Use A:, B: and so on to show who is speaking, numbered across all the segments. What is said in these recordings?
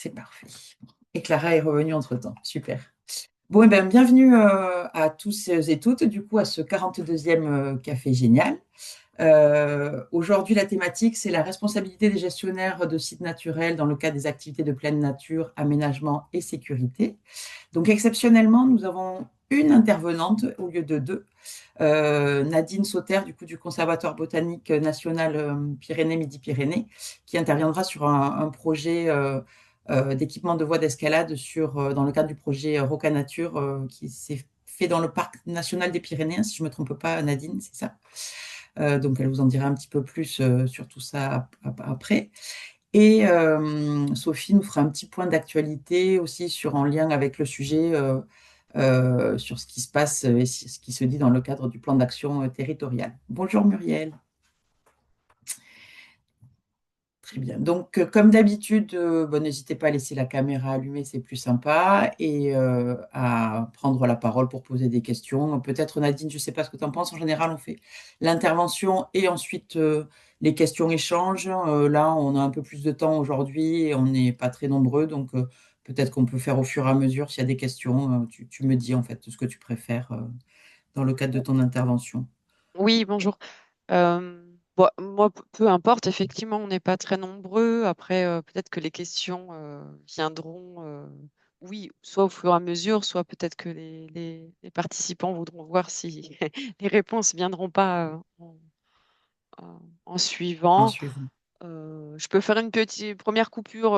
A: C'est parfait. Et Clara est revenue entre-temps. Super. Bon, eh ben, bienvenue à tous et toutes, du coup, à ce 42e Café Génial. Aujourd'hui, la thématique, c'est la responsabilité des gestionnaires de sites naturels dans le cadre des activités de pleine nature, aménagement et sécurité. Donc, exceptionnellement, nous avons une intervenante au lieu de deux. Nadine Sauter, du coup, du Conservatoire botanique national Pyrénées-Midi-Pyrénées, qui interviendra sur un projet d'équipement de voies d'escalade dans le cadre du projet Roca Nature qui s'est fait dans le parc national des Pyrénées, hein, si je ne me trompe pas, Nadine, c'est ça. Donc, elle vous en dira un petit peu plus sur tout ça après. Et Sophie nous fera un petit point d'actualité aussi en lien avec le sujet, sur ce qui se passe et ce qui se dit dans le cadre du plan d'action territorial. Bonjour Muriel. Très bien. Donc, comme d'habitude, n'hésitez pas à laisser la caméra allumée, c'est plus sympa, et à prendre la parole pour poser des questions. Peut-être Nadine, je ne sais pas ce que tu en penses. En général, on fait l'intervention et ensuite les questions-échanges. Là, on a un peu plus de temps aujourd'hui et on n'est pas très nombreux, donc peut-être qu'on peut faire au fur et à mesure s'il y a des questions. Tu me dis en fait ce que tu préfères dans le cadre de ton intervention.
B: Oui, bonjour. Bon, moi, peu importe, effectivement, on n'est pas très nombreux. Après, peut-être que les questions viendront, oui, soit au fur et à mesure, soit peut-être que les participants voudront voir si les réponses viendront pas en
A: En
B: suivant.
A: suivant.
B: Je peux faire une petite première coupure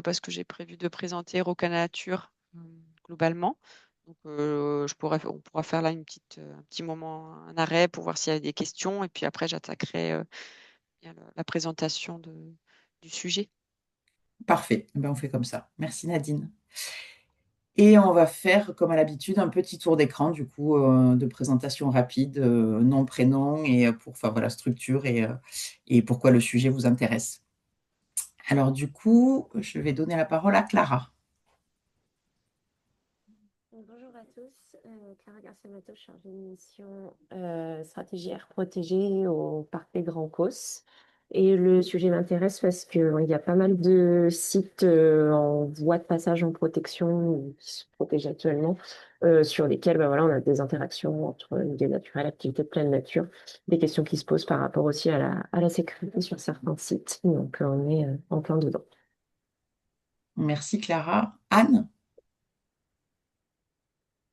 B: parce que j'ai prévu de présenter Roca Nature globalement. Donc, on pourra faire là un petit moment, un arrêt pour voir s'il y a des questions. Et puis après, j'attaquerai bien la présentation du sujet.
A: Parfait. Eh ben, on fait comme ça. Merci Nadine. Et on va faire, comme à l'habitude, un petit tour d'écran, du coup, de présentation rapide, nom, prénom, et pour enfin, voilà, structure et pourquoi le sujet vous intéresse. Alors, du coup, je vais donner la parole à Clara.
C: Bonjour à tous, Clara Garcia-Mato, chargée de mission stratégie air protégée au Parc des Grands Causses. Et le sujet m'intéresse parce qu'il y a pas mal de sites en voie de passage en protection ou qui se protègent actuellement, sur lesquels voilà, on a des interactions entre milieu naturel, activité de pleine nature, des questions qui se posent par rapport aussi à la sécurité sur certains sites. Donc on est en plein dedans.
A: Merci Clara. Anne?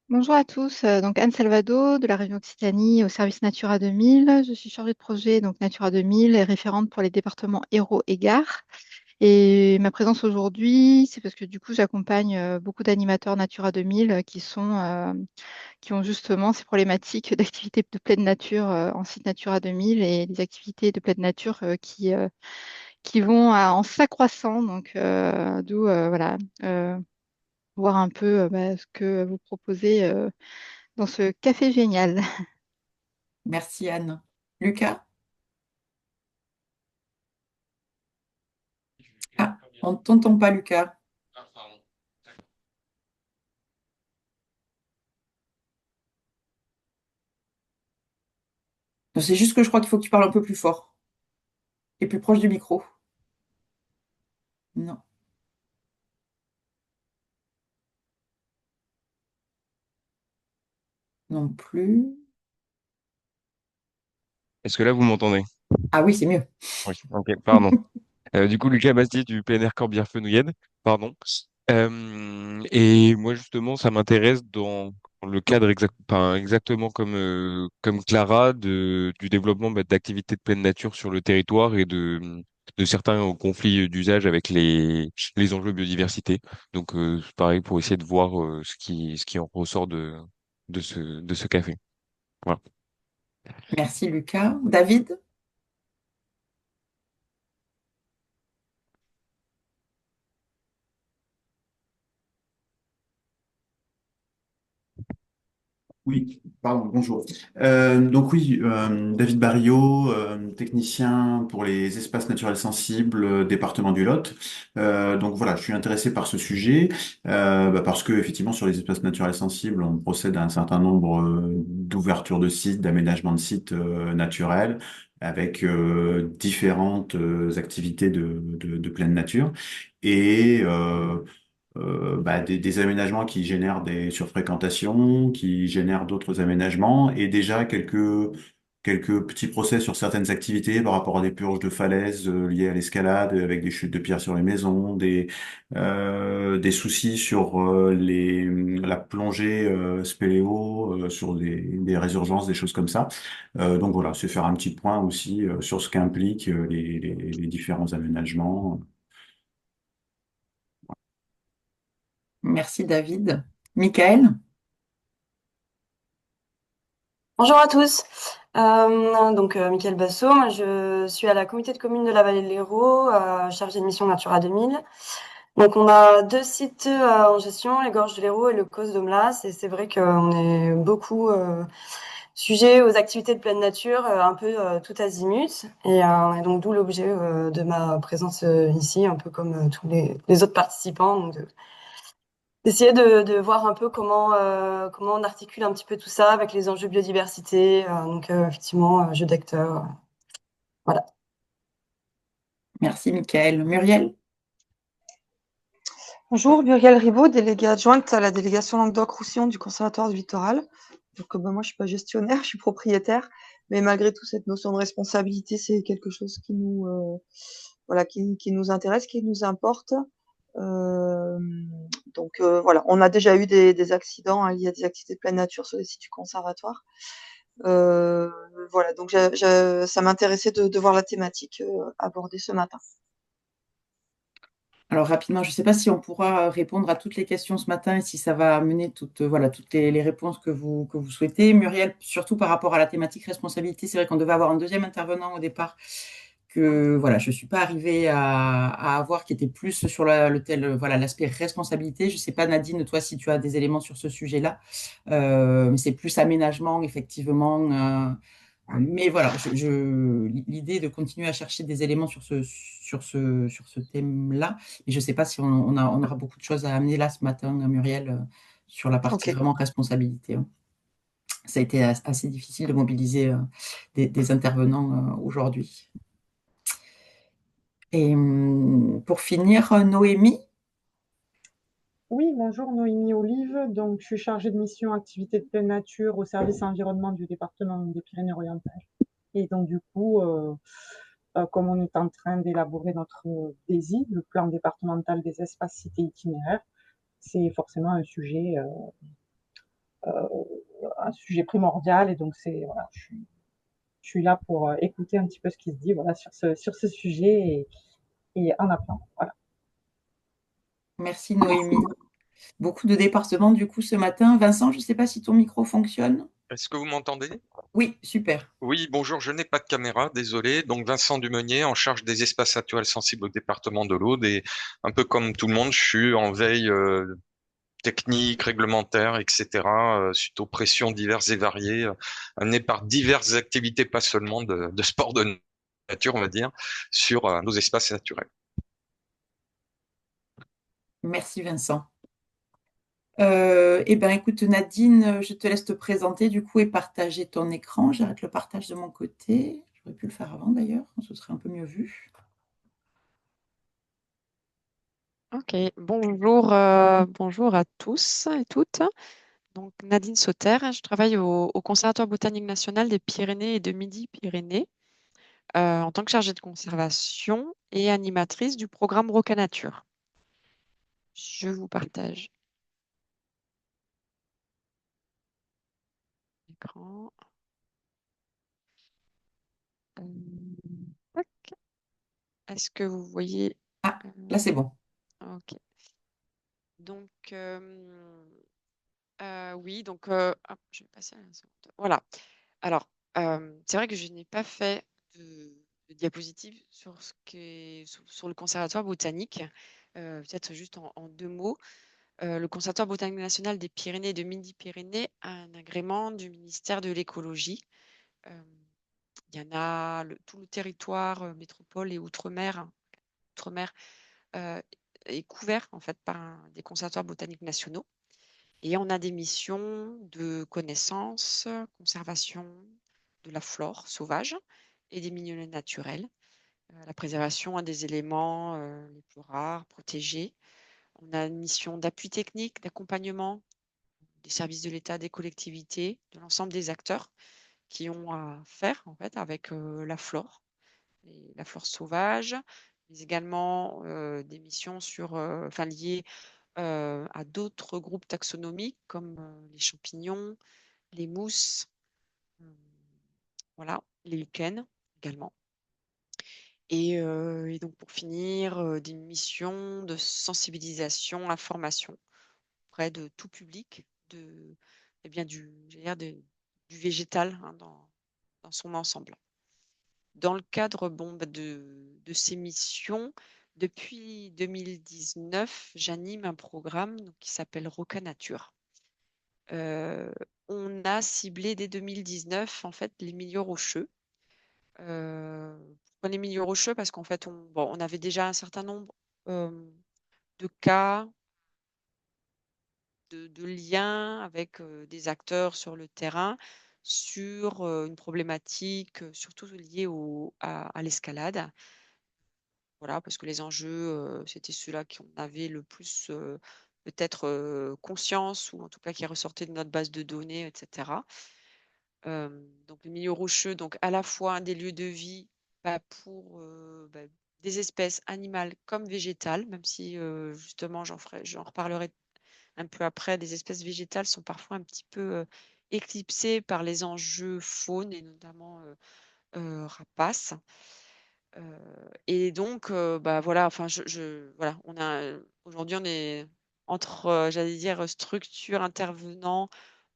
D: Bonjour à tous, donc Anne Salvado de la région Occitanie au service Natura 2000. Je suis chargée de projet donc Natura 2000 et référente pour les départements Hérault et Gard. Et ma présence aujourd'hui, c'est parce que du coup j'accompagne beaucoup d'animateurs Natura 2000 qui ont justement ces problématiques d'activités de pleine nature en site Natura 2000 et des activités de pleine nature qui vont en s'accroissant. Donc d'où voilà voir un peu ce que vous proposez dans ce café génial.
A: Merci Anne. Lucas? Ah, on ne t'entend pas, Lucas. C'est juste que je crois qu'il faut que tu parles un peu plus fort et plus proche du micro. Non, non plus.
E: Est-ce que là, vous m'entendez?
A: Ah oui, c'est mieux.
E: Oui, ok, pardon. Du coup, Lucas Bastier du PNR Corbière-Fenouillède, pardon. Et moi, justement, ça m'intéresse dans le cadre enfin, exactement comme Clara, du développement d'activités de pleine nature sur le territoire et de certains conflits d'usage avec les enjeux biodiversité. Donc, c'est pareil, pour essayer de voir ce qui en ressort de ce café. Voilà.
A: Merci Lucas. David?
F: Oui, pardon, bonjour. Donc oui, David Barillot, technicien pour les espaces naturels sensibles, département du Lot. Donc voilà, je suis intéressé par ce sujet parce que effectivement sur les espaces naturels sensibles, on procède à un certain nombre d'ouvertures de sites, d'aménagements de sites naturels avec différentes activités de pleine nature et des aménagements qui génèrent des surfréquentations, qui génèrent d'autres aménagements, et déjà quelques petits procès sur certaines activités par rapport à des purges de falaises liées à l'escalade, avec des chutes de pierres sur les maisons, des soucis sur la plongée spéléo, sur des résurgences, des choses comme ça. Donc voilà, c'est faire un petit point aussi sur ce qu'impliquent les différents aménagements.
A: Merci David. Michael?
G: Bonjour à tous. Mickaël Basso, moi je suis à la communauté de communes de la Vallée de l'Hérault, chargée de mission Natura 2000. Donc on a deux sites en gestion, les Gorges de l'Hérault et le Causse d'Omlas, et c'est vrai qu'on est beaucoup sujet aux activités de pleine nature, un peu tout azimut, et donc d'où l'objet de ma présence ici, un peu comme tous les autres participants, donc d'essayer de voir un peu comment on articule un petit peu tout ça avec les enjeux biodiversité, effectivement, jeu d'acteurs, voilà.
A: Merci Michael. Muriel?
H: Bonjour, Muriel Ribaud, déléguée adjointe à la délégation Languedoc-Roussillon du Conservatoire du Littoral. Donc, moi, je suis pas gestionnaire, je suis propriétaire, mais malgré tout, cette notion de responsabilité, c'est quelque chose qui nous, qui nous intéresse, qui nous importe. Euh, voilà, on a déjà eu des accidents liés à des activités de pleine nature sur les sites du Conservatoire. Voilà, donc ça m'intéressait de voir la thématique abordée ce matin.
A: Alors rapidement, je ne sais pas si on pourra répondre à toutes les questions ce matin et si ça va amener toutes les réponses que vous souhaitez. Muriel, surtout par rapport à la thématique responsabilité, c'est vrai qu'on devait avoir un deuxième intervenant au départ que voilà, je ne suis pas arrivée à avoir, qui était plus sur l'aspect responsabilité. Je ne sais pas, Nadine, toi, si tu as des éléments sur ce sujet-là. Mais c'est plus aménagement, effectivement. Mais voilà, l'idée est de continuer à chercher des éléments sur ce thème-là. Et je ne sais pas si on aura beaucoup de choses à amener là ce matin, Muriel, sur la partie
H: Ok.
A: vraiment responsabilité, hein. Ça a été assez difficile de mobiliser des intervenants aujourd'hui. Et pour finir, Noémie?
I: Oui, bonjour, Noémie Olive. Donc, je suis chargée de mission activité de pleine nature au service environnement du département des Pyrénées-Orientales. Et donc, du coup, comme on est en train d'élaborer notre DESI, le plan départemental des espaces cités itinéraires, c'est forcément un sujet primordial. Et donc, voilà, je suis là pour écouter un petit peu ce qui se dit voilà, sur ce sujet et en apprendre. Voilà.
A: Merci, Noémie. Beaucoup de départements, du coup, ce matin. Vincent, je ne sais pas si ton micro fonctionne.
J: Est-ce que vous m'entendez?
A: Oui, super.
J: Oui, bonjour, je n'ai pas de caméra, désolé. Donc Vincent Dumenier, en charge des espaces naturels sensibles au département de l'Aude. Et un peu comme tout le monde, je suis en veille technique, réglementaire, etc., suite aux pressions diverses et variées, amenées par diverses activités, pas seulement de sport de nature, on va dire, sur nos espaces naturels.
A: Merci, Vincent. Écoute, Nadine, je te laisse te présenter du coup et partager ton écran. J'arrête le partage de mon côté. J'aurais pu le faire avant d'ailleurs, ce serait un peu mieux vu.
B: Ok, bonjour, bonjour à tous et toutes. Donc Nadine Sauter, je travaille au Conservatoire botanique national des Pyrénées et de Midi-Pyrénées en tant que chargée de conservation et animatrice du programme Roca Nature. Je vous partage l'écran. Tac. Est-ce que vous voyez?
A: Ah, là c'est bon.
B: Ok. Donc, oui, donc, hop, je vais passer à la seconde. Voilà. Alors, c'est vrai que je n'ai pas fait de diapositive sur le conservatoire botanique. Peut-être juste en deux mots. Le Conservatoire botanique national des Pyrénées et de Midi-Pyrénées a un agrément du ministère de l'écologie. Il y en a tout le territoire métropole et outre-mer est couvert en fait par des conservatoires botaniques nationaux. Et on a des missions de connaissance, conservation de la flore sauvage et des milieux naturels, la préservation des éléments les plus rares, protégés. On a une mission d'appui technique, d'accompagnement des services de l'État, des collectivités, de l'ensemble des acteurs qui ont à faire en fait avec la flore sauvage, mais également des missions liées à d'autres groupes taxonomiques comme les champignons, les mousses, euh, voilà, les lichens également. Et donc pour finir, des missions de sensibilisation, information auprès de tout public, du végétal hein, dans son ensemble. Dans le cadre de ces missions, depuis 2019, j'anime un programme qui s'appelle Roca Nature. On a ciblé dès 2019 en fait les milieux rocheux. Pourquoi les milieux rocheux? Parce qu'en fait, on avait déjà un certain nombre de cas, de liens avec des acteurs sur le terrain sur une problématique surtout liée à l'escalade. Voilà, parce que les enjeux, c'était ceux-là qu'on avait le plus peut-être conscience ou en tout cas qui ressortaient de notre base de données, etc. Donc le milieu rocheux, donc à la fois des lieux de vie pour des espèces animales comme végétales, même si justement j'en reparlerai un peu après, des espèces végétales sont parfois un petit peu éclipsées par les enjeux faune et notamment rapaces. Et donc, voilà, enfin, voilà, aujourd'hui, on est entre, j'allais dire, structures intervenants,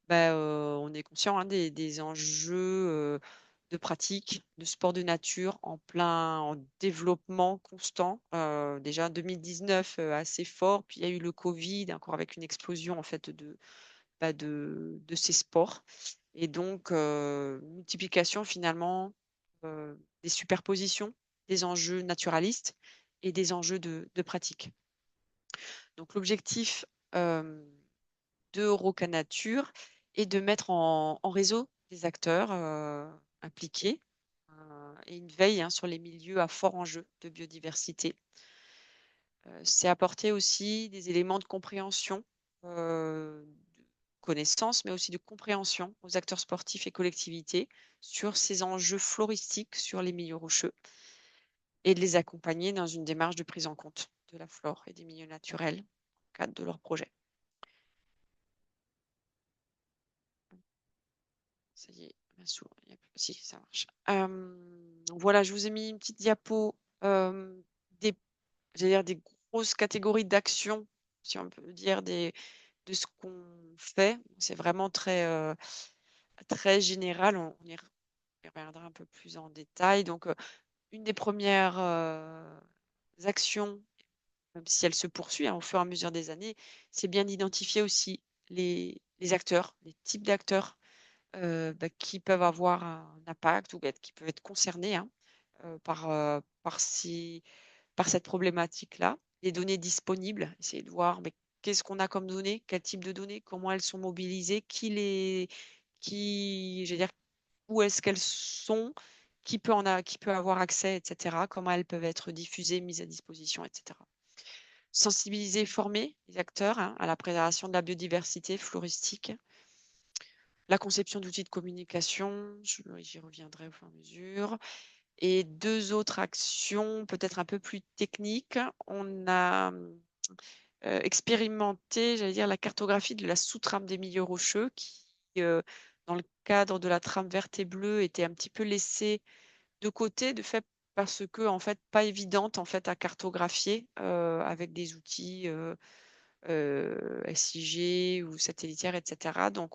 B: on est conscient hein, des enjeux de pratique, de sport de nature en développement constant. Déjà 2019, assez fort, puis il y a eu le Covid, encore avec une explosion en fait de ces sports. Et donc, multiplication finalement des superpositions, des enjeux naturalistes et des enjeux de pratique. Donc, l'objectif de Roca Nature est de mettre en réseau des acteurs impliqués et une veille hein, sur les milieux à fort enjeu de biodiversité. C'est apporter aussi des éléments de compréhension, de connaissance, mais aussi de compréhension aux acteurs sportifs et collectivités sur ces enjeux floristiques sur les milieux rocheux et de les accompagner dans une démarche de prise en compte de la flore et des milieux naturels dans le cadre de leur projet. Ça y est, si, ça marche. Voilà, je vous ai mis une petite diapo des grosses catégories d'actions, si on peut dire, de ce qu'on fait. C'est vraiment très, très général. On y reviendra un peu plus en détail. Donc, une des premières actions, même si elle se poursuit hein, au fur et à mesure des années, c'est bien d'identifier aussi les acteurs, les types d'acteurs qui peuvent avoir un impact ou qui peuvent être concernés hein, par cette problématique-là. Les données disponibles, essayer de voir qu'est-ce qu'on a comme données, quel type de données, comment elles sont mobilisées, je veux dire, où est-ce qu'elles sont, qui peut avoir accès, etc., comment elles peuvent être diffusées, mises à disposition, etc. Sensibiliser, former les acteurs hein, à la préservation de la biodiversité floristique, la conception d'outils de communication, j'y reviendrai au fur et à mesure. Et deux autres actions, peut-être un peu plus techniques. On a expérimenté, j'allais dire, la cartographie de la sous-trame des milieux rocheux qui, dans le cadre de la trame verte et bleue, était un petit peu laissée de côté, de fait, parce que, en fait, pas évidente en fait, à cartographier avec des outils SIG ou satellitaires, etc. Donc,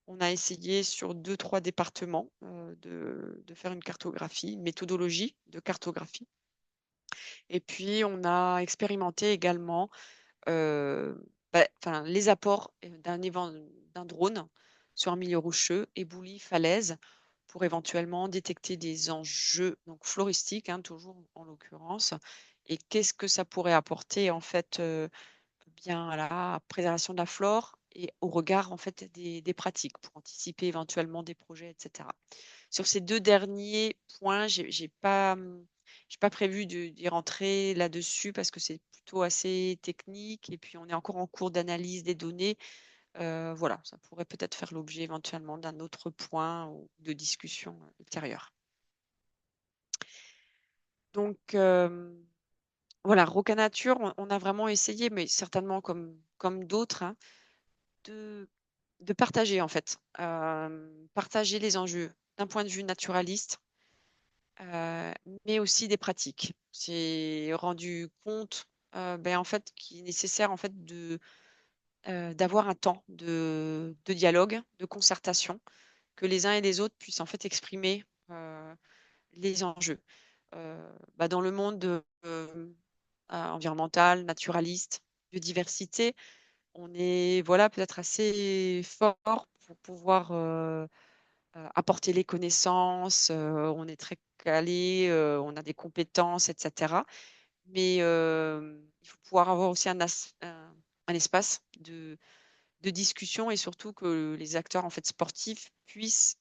B: on a essayé sur 2-3 départements de faire une cartographie, une méthodologie de cartographie. Et puis, on a expérimenté également les apports d'un drone sur un milieu rocheux, éboulis, falaise, pour éventuellement détecter des enjeux donc floristiques, hein, toujours en l'occurrence. Et qu'est-ce que ça pourrait apporter en fait bien à la préservation de la flore et au regard en fait des pratiques pour anticiper éventuellement des projets, etc. Sur ces deux derniers points, j'ai pas prévu d'y rentrer là-dessus parce que c'est plutôt assez technique et puis on est encore en cours d'analyse des données. Voilà, ça pourrait peut-être faire l'objet éventuellement d'un autre point ou de discussion ultérieure. Donc, voilà, Roca Nature, on a vraiment essayé, mais certainement comme d'autres, hein, de partager en fait, partager les enjeux d'un point de vue naturaliste, mais aussi des pratiques. C'est rendu compte, en fait, qu'il est nécessaire en fait d'avoir un temps de dialogue, de concertation, que les uns et les autres puissent en fait exprimer les enjeux. Dans le monde environnemental, naturaliste, biodiversité, on est voilà peut-être assez fort pour pouvoir apporter les connaissances, on est très calé, on a des compétences, etc. Mais il faut pouvoir avoir aussi un espace de discussion et surtout que les acteurs en fait sportifs puissent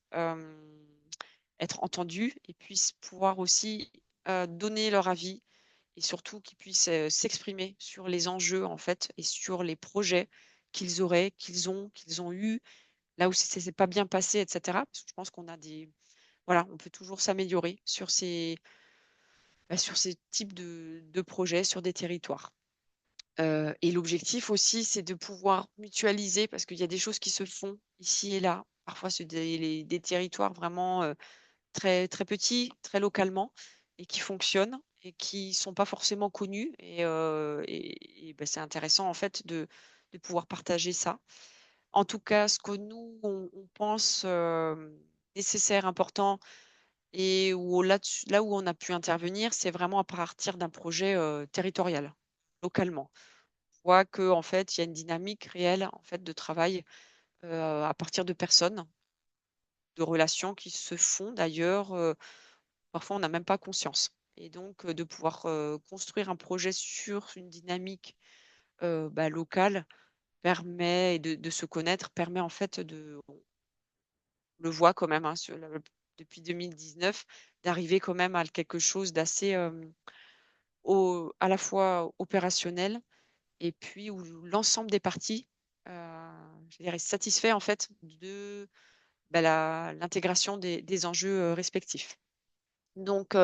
B: être entendus et puissent pouvoir aussi donner leur avis et surtout qu'ils puissent s'exprimer sur les enjeux en fait et sur les projets qu'ils auraient, qu'ils ont eu, là où ça s'est pas bien passé, etc. Parce que je pense qu'on a voilà, on peut toujours s'améliorer sur ces types de projets, sur des territoires. Et l'objectif aussi, c'est de pouvoir mutualiser parce qu'il y a des choses qui se font ici et là. Parfois, c'est des territoires vraiment très, très petits, très localement, et qui fonctionnent et qui sont pas forcément connus. C'est intéressant en fait de pouvoir partager ça. En tout cas, ce que nous, on pense nécessaire, important, et là où on a pu intervenir, c'est vraiment à partir d'un projet territorial, localement. On voit que en fait, il y a une dynamique réelle en fait de travail à partir de personnes, de relations qui se font d'ailleurs. Parfois, on n'a même pas conscience. Et donc, de pouvoir construire un projet sur une dynamique locale permet, et de se connaître, permet en fait on le voit quand même hein, depuis 2019, d'arriver quand même à quelque chose d'assez à la fois opérationnel et puis où l'ensemble des parties, je dirais, est satisfait en fait de l'intégration des enjeux respectifs. Donc,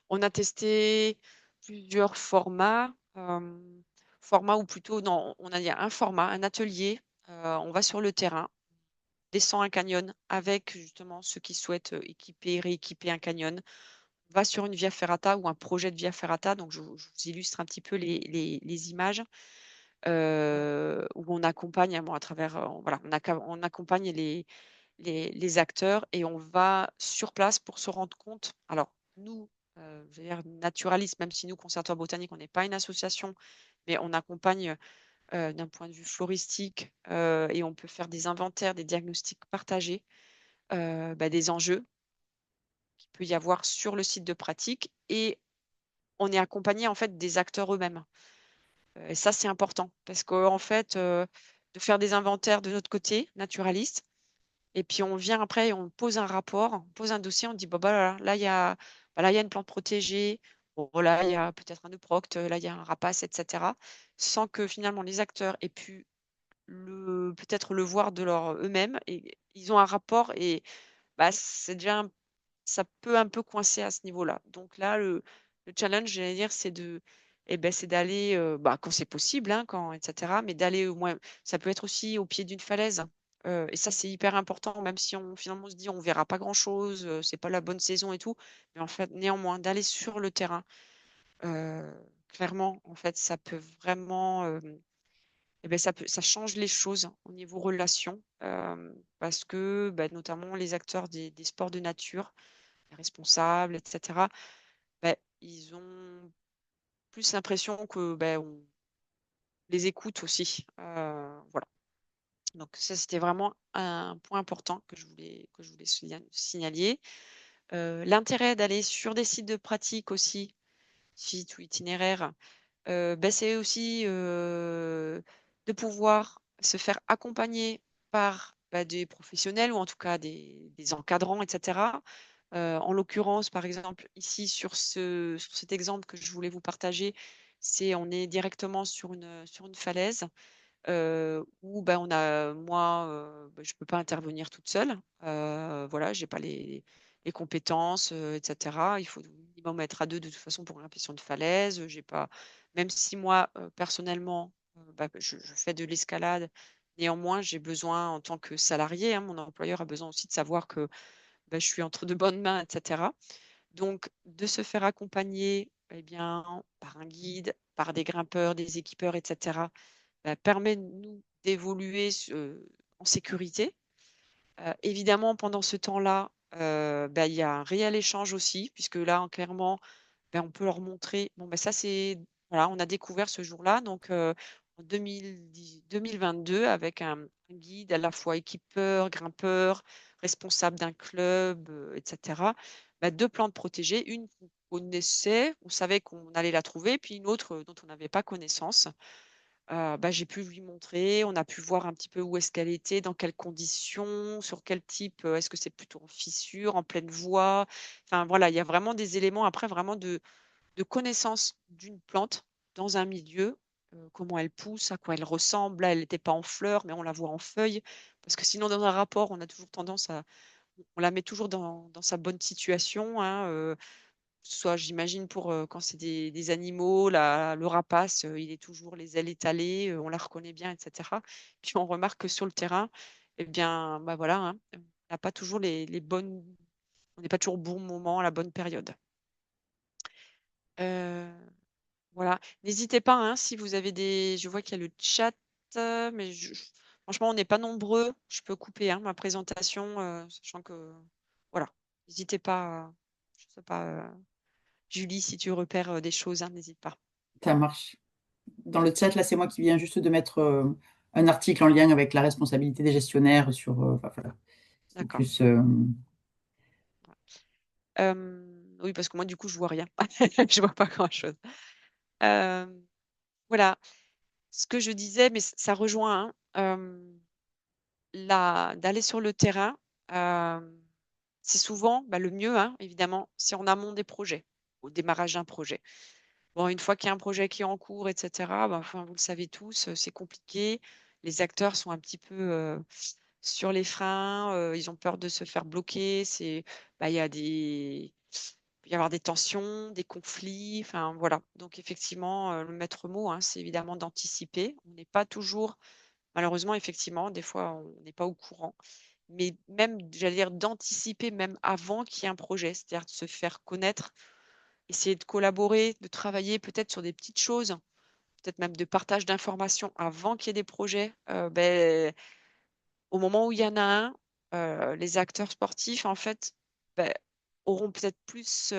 B: on a testé plusieurs formats, formats ou plutôt, non, on a dit un format, un atelier. On va sur le terrain, descend un canyon avec justement ceux qui souhaitent équiper, rééquiper un canyon. On va sur une via ferrata ou un projet de via ferrata. Donc, je vous illustre un petit peu les images où on accompagne à travers, voilà, on accompagne les acteurs et on va sur place pour se rendre compte. Alors, nous, je veux dire naturalistes, même si nous, Conservatoire botanique, on n'est pas une association, mais on accompagne d'un point de vue floristique et on peut faire des inventaires, des diagnostics partagés, des enjeux qu'il peut y avoir sur le site de pratique et on est accompagné en fait des acteurs eux-mêmes. Et ça, c'est important parce qu'en fait, de faire des inventaires de notre côté, naturaliste, et puis on vient après et on pose un rapport, on pose un dossier, on dit là, il y a une plante protégée, bon, là, il y a peut-être un euprocte, là, il y a un rapace, etc. Sans que finalement les acteurs aient pu peut-être le voir de leur eux-mêmes. Et ils ont un rapport et c'est déjà ça peut un peu coincer à ce niveau-là. Donc là, le challenge, j'allais dire, c'est d'aller, quand c'est possible, hein, etc., mais d'aller au moins, ça peut être aussi au pied d'une falaise. Et ça, c'est hyper important, même si finalement on se dit on verra pas grand-chose, c'est pas la bonne saison et tout. Mais en fait, néanmoins, d'aller sur le terrain, clairement, en fait, ça peut vraiment, ça change les choses au niveau relation, parce que notamment les acteurs des sports de nature, les responsables, etc., ils ont plus l'impression que les écoute aussi. Voilà. Donc ça, c'était vraiment un point important que je voulais signaler. L'intérêt d'aller sur des sites de pratique aussi, sites ou itinéraires, c'est aussi de pouvoir se faire accompagner par des professionnels ou en tout cas des encadrants, etc. En l'occurrence, par exemple, ici sur cet exemple que je voulais vous partager, on est directement sur une falaise où moi, je ne peux pas intervenir toute seule. Voilà, j'ai pas les compétences, etc. Il faut au minimum être à deux de toute façon pour grimper sur une falaise. J'ai pas, même si moi, personnellement, je fais de l'escalade, néanmoins, j'ai besoin en tant que salarié, hein, mon employeur a besoin aussi de savoir que je suis entre de bonnes mains, etc. Donc, de se faire accompagner par un guide, par des grimpeurs, des équipeurs, etc., permet nous d'évoluer en sécurité. Évidemment, pendant ce temps-là, il y a un réel échange aussi, puisque là, clairement, on peut leur montrer, bon, ça, voilà, on a découvert ce jour-là, donc en 2022, avec un guide à la fois équipeur, grimpeur, responsable d'un club, etc. Deux plantes protégées, une qu'on connaissait, on savait qu'on allait la trouver, puis une autre dont on n'avait pas connaissance. J'ai pu lui montrer, on a pu voir un petit peu où est-ce qu'elle était, dans quelles conditions, sur quel type, est-ce que c'est plutôt en fissure, en pleine voie. Enfin voilà, il y a vraiment des éléments après vraiment de connaissance d'une plante dans un milieu, comment elle pousse, à quoi elle ressemble. Là, elle n'était pas en fleurs, mais on la voit en feuilles. Parce que sinon, dans un rapport, on a toujours tendance on la met toujours dans sa bonne situation, hein, soit j'imagine pour quand c'est des animaux, le rapace, il est toujours les ailes étalées, on la reconnaît bien, etc. Puis on remarque que sur le terrain, eh bien, voilà, hein, on n'a pas toujours les bonnes, on n'est pas toujours au bon moment, à la bonne période. Euh, voilà. N'hésitez pas, hein, si vous avez je vois qu'il y a le chat, mais franchement, on n'est pas nombreux. Je peux couper, hein, ma présentation, sachant que, voilà. N'hésitez pas, je sais pas. Julie, si tu repères des choses, hein, n'hésite pas.
A: Ça marche. Dans le chat, là, c'est moi qui viens juste de mettre un article en lien avec la responsabilité des gestionnaires sur. Enfin, voilà. C'est
B: D'accord.
A: plus.
B: Oui, parce que moi, du coup, je vois rien. Je vois pas grand-chose. Euh, voilà. Ce que je disais, mais ça rejoint d'aller sur le terrain. C'est souvent le mieux, hein, évidemment, c'est en amont des projets, au démarrage d'un projet. Bon, une fois qu'il y a un projet qui est en cours, etc., enfin, vous le savez tous, c'est compliqué. Les acteurs sont un petit peu sur les freins, ils ont peur de se faire bloquer. Il peut y avoir des tensions, des conflits, enfin voilà. Donc effectivement, le maître mot, hein, c'est évidemment d'anticiper. On n'est pas toujours, malheureusement, effectivement, des fois, on n'est pas au courant. Mais même, j'allais dire, d'anticiper même avant qu'il y ait un projet, c'est-à-dire de se faire connaître, essayer de collaborer, de travailler peut-être sur des petites choses, peut-être même de partage d'informations avant qu'il y ait des projets. Au moment où il y en a un, les acteurs sportifs, en fait, auront peut-être plus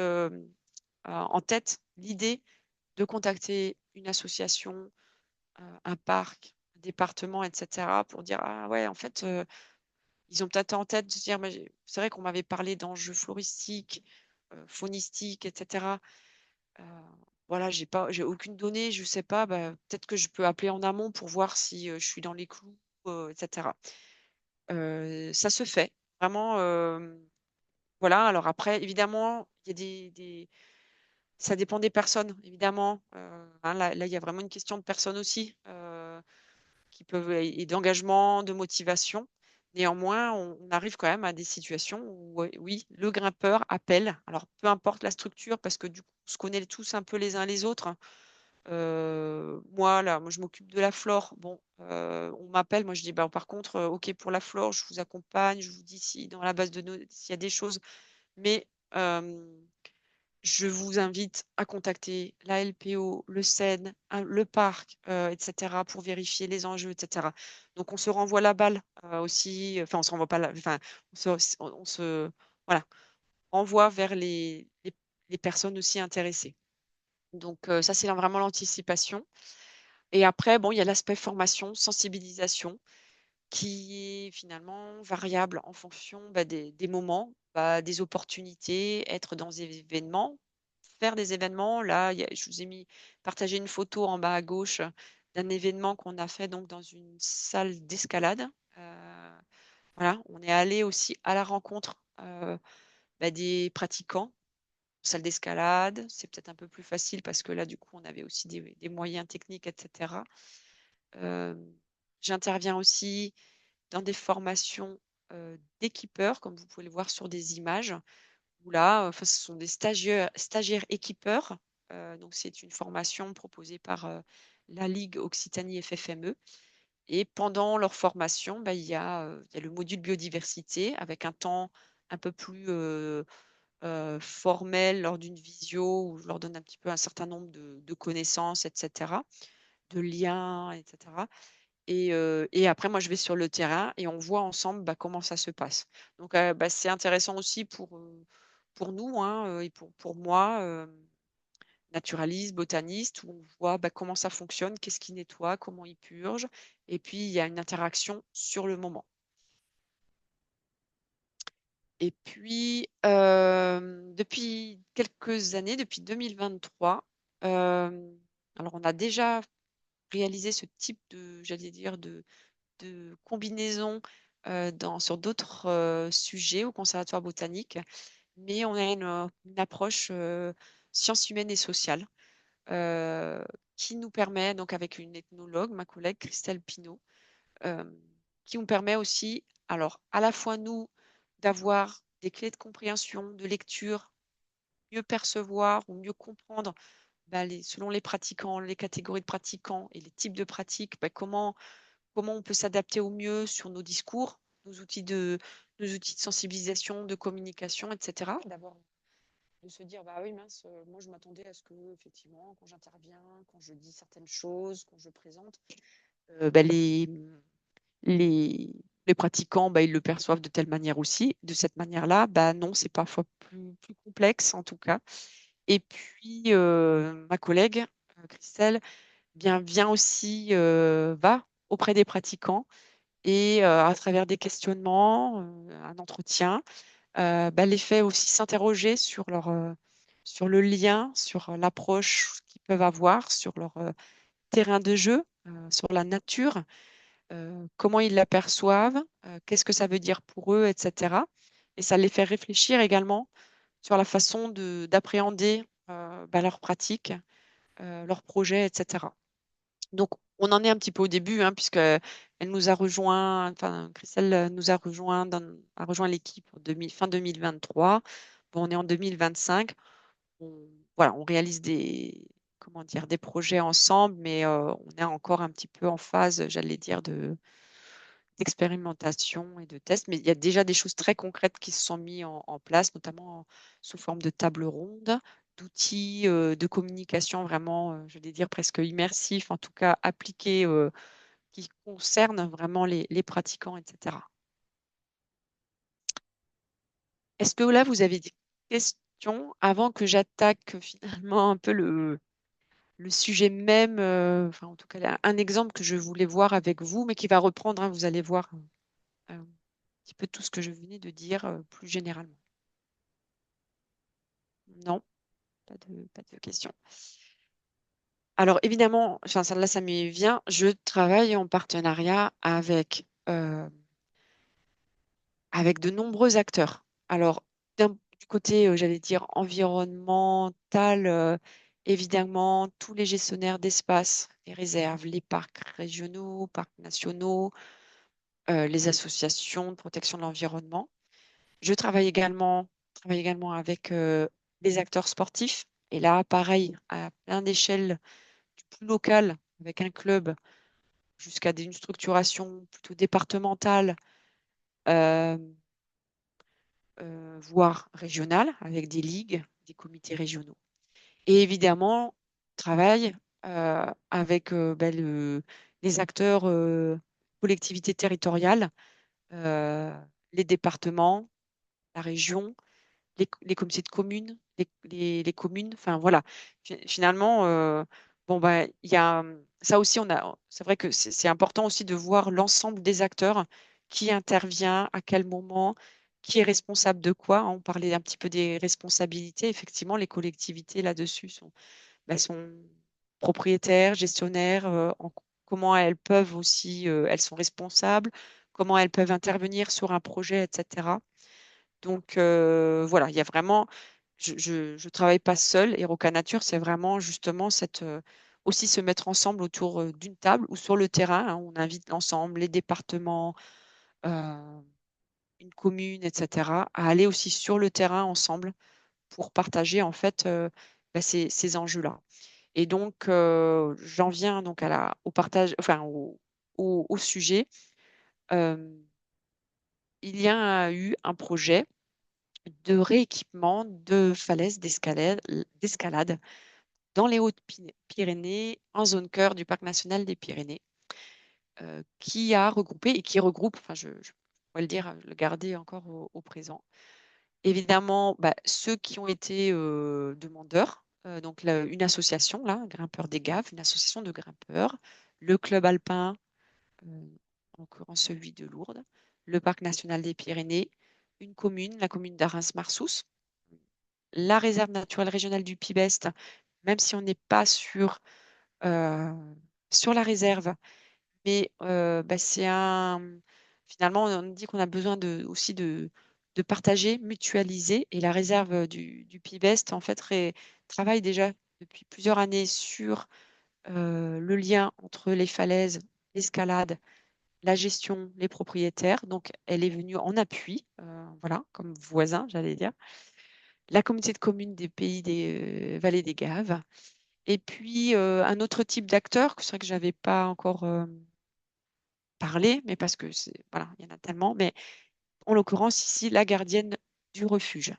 B: en tête l'idée de contacter une association, un parc, un département, etc., pour dire, ah ouais, en fait, ils ont peut-être en tête de se dire, c'est vrai qu'on m'avait parlé d'enjeux floristiques, faunistiques, etc. Voilà, j'ai aucune donnée, je sais pas, peut-être que je peux appeler en amont pour voir si je suis dans les clous, etc. Ça se fait, vraiment. Voilà, alors après, évidemment, il y a ça dépend des personnes, évidemment. Hein, là, il y a vraiment une question de personnes aussi, qui peuvent, et d'engagement, de motivation. Néanmoins, on arrive quand même à des situations où, oui, le grimpeur appelle. Alors, peu importe la structure, parce que du coup, on se connaît tous un peu les uns les autres, hein. Moi, là, je m'occupe de la flore. Bon, on m'appelle, moi je dis, par contre, OK pour la flore, je vous accompagne, je vous dis si dans la base de données, s'il y a des choses, mais je vous invite à contacter la LPO, le SEN, hein, le parc, etc., pour vérifier les enjeux, etc. Donc, on se renvoie la balle aussi, enfin, on se renvoie pas enfin, voilà, renvoie vers les personnes aussi intéressées. Donc, ça, c'est vraiment l'anticipation. Et après, bon, il y a l'aspect formation, sensibilisation, qui est finalement variable en fonction des moments, des opportunités, être dans des événements, faire des événements. Là, je vous ai partagé une photo en bas à gauche d'un événement qu'on a fait donc dans une salle d'escalade. Voilà, on est allé aussi à la rencontre des pratiquants, salle d'escalade. C'est peut-être un peu plus facile parce que là, du coup, on avait aussi des moyens techniques, etc. J'interviens aussi dans des formations d'équipeurs, comme vous pouvez le voir sur des images, où là, ce sont des stagiaires équipeurs. Donc, c'est une formation proposée par la Ligue Occitanie FFME. Et pendant leur formation, il y a le module biodiversité avec un temps un peu plus formel lors d'une visio où je leur donne un petit peu un certain nombre de connaissances, etc., de liens, etc. Et après, moi, je vais sur le terrain et on voit ensemble comment ça se passe. Donc, c'est intéressant aussi pour nous hein, et pour moi, naturaliste, botaniste, où on voit comment ça fonctionne, qu'est-ce qui nettoie, comment il purge. Et puis, il y a une interaction sur le moment. Et puis, depuis quelques années, depuis 2023, alors on a déjà réalisé ce type de, j'allais dire, de combinaison sur d'autres sujets au Conservatoire botanique, mais on a une approche sciences humaines et sociales qui nous permet, donc avec une ethnologue, ma collègue Christelle Pinault, euh, qui nous permet aussi, alors à la fois nous, d'avoir des clés de compréhension, de lecture, mieux percevoir ou mieux comprendre selon les pratiquants, les catégories de pratiquants et les types de pratiques, comment on peut s'adapter au mieux sur nos discours, nos outils de sensibilisation, de communication, etc. D'abord, de se dire, bah oui, mince, moi je m'attendais à ce que, effectivement, quand j'interviens, quand je dis certaines choses, quand je présente, les, les pratiquants, ils le perçoivent de telle manière aussi. De cette manière-là, non, c'est parfois plus complexe en tout cas. Et puis, ma collègue, Christelle, vient aussi, va auprès des pratiquants et à travers des questionnements, un entretien, les fait aussi s'interroger sur le lien, sur l'approche qu'ils peuvent avoir, sur leur terrain de jeu, sur la nature, comment ils l'aperçoivent, qu'est-ce que ça veut dire pour eux, etc. Et ça les fait réfléchir également sur la façon d'appréhender leurs pratiques, leurs projets, etc. Donc, on en est un petit peu au début, hein, puisque elle nous a rejoint, enfin, Christelle nous a rejoint, a rejoint l'équipe fin 2023. Bon, on est en 2025. Voilà, on réalise comment dire, des projets ensemble, mais on est encore un petit peu en phase, j'allais dire, d'expérimentation et de test. Mais il y a déjà des choses très concrètes qui se sont mises en place, notamment sous forme de table ronde, d'outils de communication vraiment, je vais dire, presque immersifs, en tout cas appliqués, qui concernent vraiment les pratiquants, etc. Est-ce que là, vous avez des questions avant que j'attaque finalement un peu le sujet même, enfin en tout cas un exemple que je voulais voir avec vous, mais qui va reprendre, hein, vous allez voir un petit peu tout ce que je venais de dire plus généralement. Non, pas de questions. Alors évidemment, enfin, là ça me vient, je travaille en partenariat avec de nombreux acteurs. Alors du côté, j'allais dire, environnemental, évidemment, tous les gestionnaires d'espace, les réserves, les parcs régionaux, parcs nationaux, les associations de protection de l'environnement. Je travaille également avec les acteurs sportifs. Et là, pareil, à plein d'échelles, du plus local, avec un club, jusqu'à une structuration plutôt départementale, euh, voire régionale, avec des ligues, des comités régionaux. Et évidemment, travaille avec les acteurs collectivités territoriales, euh, les départements, la région, les comités de communes, les communes. Enfin, voilà. Finalement, bon, bah, il y a ça aussi, c'est vrai que c'est important aussi de voir l'ensemble des acteurs, qui intervient, à quel moment, qui est responsable de quoi, hein. On parlait un petit peu des responsabilités. Effectivement, les collectivités là-dessus sont propriétaires, gestionnaires, comment elles peuvent aussi, elles sont responsables, comment elles peuvent intervenir sur un projet, etc. Donc voilà, il y a vraiment, je travaille pas seule. Eroca Nature, c'est vraiment justement aussi se mettre ensemble autour d'une table ou sur le terrain, hein. On invite l'ensemble, les départements, euh, une commune, etc., à aller aussi sur le terrain ensemble pour partager en fait ces enjeux-là. Et donc j'en viens donc au partage, enfin au sujet. Euh, il y a eu un projet de rééquipement de falaises d'escalade dans les Hautes-Pyrénées, en zone cœur du parc national des Pyrénées, qui a regroupé et qui regroupe, enfin je pourrais le dire, le garder encore au présent. Évidemment, bah, ceux qui ont été demandeurs, donc une association, là, Grimpeurs des Gaves, une association de grimpeurs, le club alpin, euh, en l'occurrence celui de Lourdes, le parc national des Pyrénées, une commune, la commune d'Arens-Marsous, la réserve naturelle régionale du Pibest, même si on n'est pas euh, sur la réserve, mais bah, finalement, on dit qu'on a besoin aussi de partager, mutualiser, et la réserve du Pibest, en fait, travaille déjà depuis plusieurs années sur le lien entre les falaises, l'escalade, la gestion, les propriétaires. Donc, elle est venue en appui, voilà, comme voisin, j'allais dire. La communauté de communes des pays des vallées des Gaves. Et puis, un autre type d'acteur, que c'est vrai que je n'avais pas encore parlé, mais parce que voilà, il y en a tellement, mais en l'occurrence ici, la gardienne du refuge.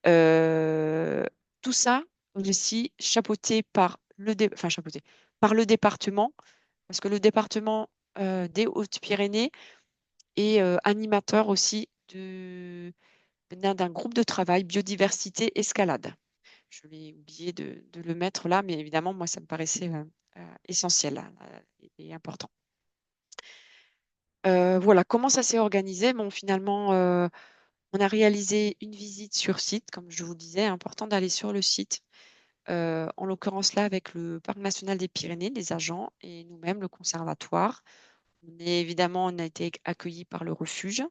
B: Euh, Tout ça aussi chapeauté par le département, parce que le département des Hautes-Pyrénées est animateur aussi d'un groupe de travail biodiversité escalade. Je vais oublier de le mettre là, mais évidemment, moi, ça me paraissait essentiel et important. Voilà, comment ça s'est organisé? Bon, finalement, on a réalisé une visite sur site, comme je vous disais, important d'aller sur le site, en l'occurrence là avec le Parc national des Pyrénées, les agents et nous-mêmes, le conservatoire. On a été accueillis par le refuge.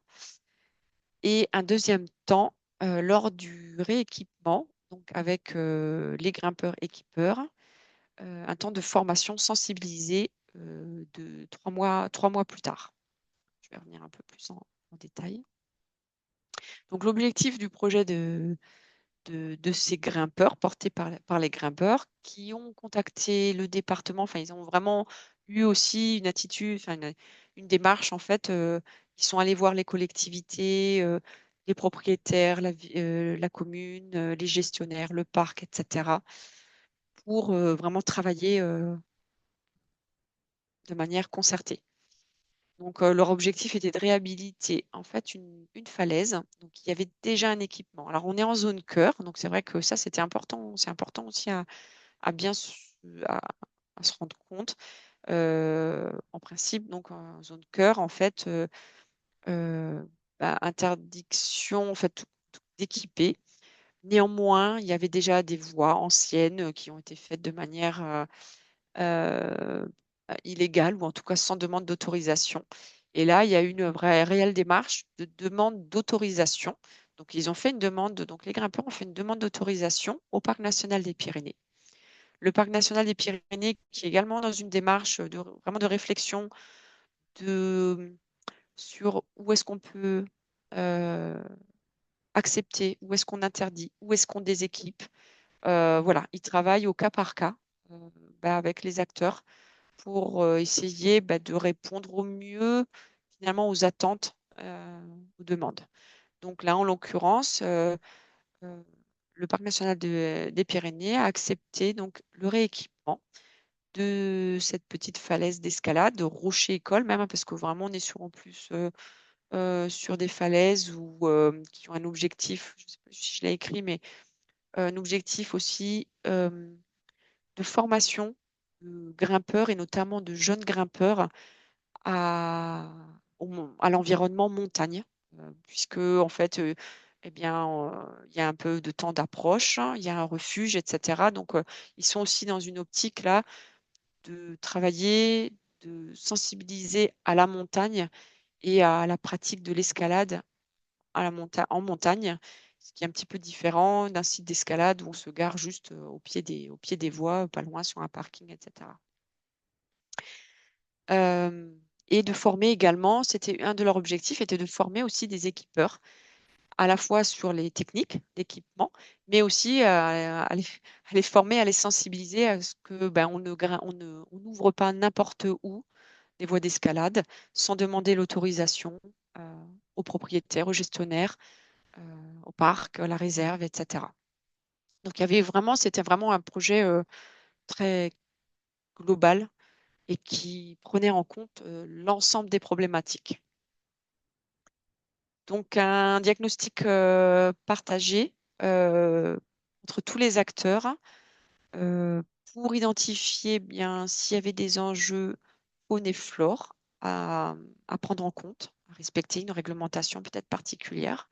B: Et un deuxième temps, lors du rééquipement, donc avec les grimpeurs équipeurs, un temps de formation sensibilisée de 3 mois plus tard. Je vais revenir un peu plus en détail. Donc l'objectif du projet de ces grimpeurs, portés par les grimpeurs, qui ont contacté le département, enfin ils ont vraiment eu aussi une attitude, enfin une démarche en fait, ils sont allés voir les collectivités, les propriétaires, la commune, les gestionnaires, le parc, etc., pour vraiment travailler de manière concertée. Donc, leur objectif était de réhabiliter en fait une falaise. Donc, il y avait déjà un équipement. Alors, on est en zone cœur, donc c'est vrai que ça, c'était important. C'est important aussi à bien à, à se rendre compte. En principe, donc en zone cœur, en fait, euh, interdiction en fait d'équiper. Néanmoins, il y avait déjà des voies anciennes qui ont été faites de manière euh, illégale ou en tout cas sans demande d'autorisation. Et là, il y a eu une vraie réelle démarche de demande d'autorisation. Donc, ils ont fait une demande, donc les grimpeurs ont fait une demande d'autorisation au Parc national des Pyrénées. Le Parc national des Pyrénées, qui est également dans une démarche vraiment de réflexion sur où est-ce qu'on peut euh, accepter, où est-ce qu'on interdit, où est-ce qu'on déséquipe. Voilà, ils travaillent au cas par cas avec les acteurs pour essayer de répondre au mieux finalement aux attentes, aux demandes. Donc là, en l'occurrence, euh, le Parc national des Pyrénées a accepté donc le rééquipement de cette petite falaise d'escalade, de rocher-école même, hein, parce que vraiment on est sur en plus sur des falaises qui ont un objectif, je ne sais pas si je l'ai écrit, mais un objectif aussi de formation grimpeurs et notamment de jeunes grimpeurs à l'environnement montagne, puisque en fait, eh bien, il y a un peu de temps d'approche, hein, il y a un refuge, etc. Donc, ils sont aussi dans une optique là de travailler, de sensibiliser à la montagne et à la pratique de l'escalade en montagne, ce qui est un petit peu différent d'un site d'escalade où on se gare juste au pied des voies, pas loin sur un parking, etc. Et de former également, c'était un de leurs objectifs, était de former aussi des équipeurs, à la fois sur les techniques d'équipement, mais aussi à les former, à les sensibiliser à ce que on n'ouvre pas n'importe où des voies d'escalade sans demander l'autorisation aux propriétaires, aux gestionnaires, au parc, à la réserve, etc. Donc c'était vraiment un projet très global et qui prenait en compte l'ensemble des problématiques. Donc, un diagnostic partagé entre tous les acteurs euh, pour identifier bien s'il y avait des enjeux faune et flore à prendre en compte, à respecter une réglementation peut-être particulière.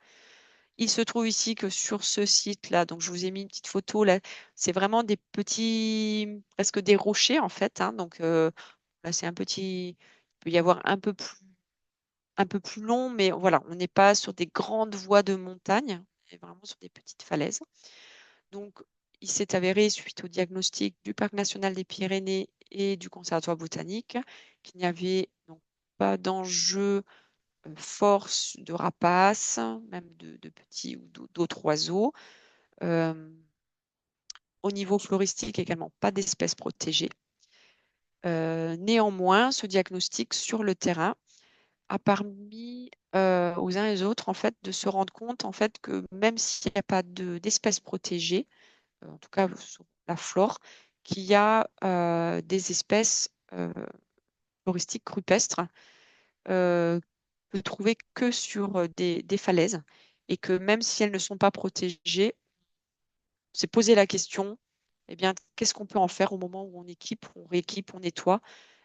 B: Il se trouve ici que sur ce site-là, donc je vous ai mis une petite photo là, c'est vraiment des petits, presque des rochers en fait, hein, donc là c'est un petit, il peut y avoir un peu plus long, mais voilà, on n'est pas sur des grandes voies de montagne, on est vraiment sur des petites falaises. Donc, il s'est avéré, suite au diagnostic du Parc national des Pyrénées et du Conservatoire botanique, qu'il n'y avait donc pas d'enjeu fort de rapaces, même de petits ou d'autres oiseaux. Au niveau floristique, également, pas d'espèces protégées. Néanmoins, ce diagnostic sur le terrain a permis aux uns et aux autres en fait, de se rendre compte en fait, que même s'il n'y a pas d'espèces protégées, en tout cas sur la flore, qu'il y a des espèces floristiques rupestres peut trouver que sur des falaises et que même si elles ne sont pas protégées, on s'est posé la question, eh bien, qu'est-ce qu'on peut en faire au moment où on équipe, on rééquipe, on nettoie?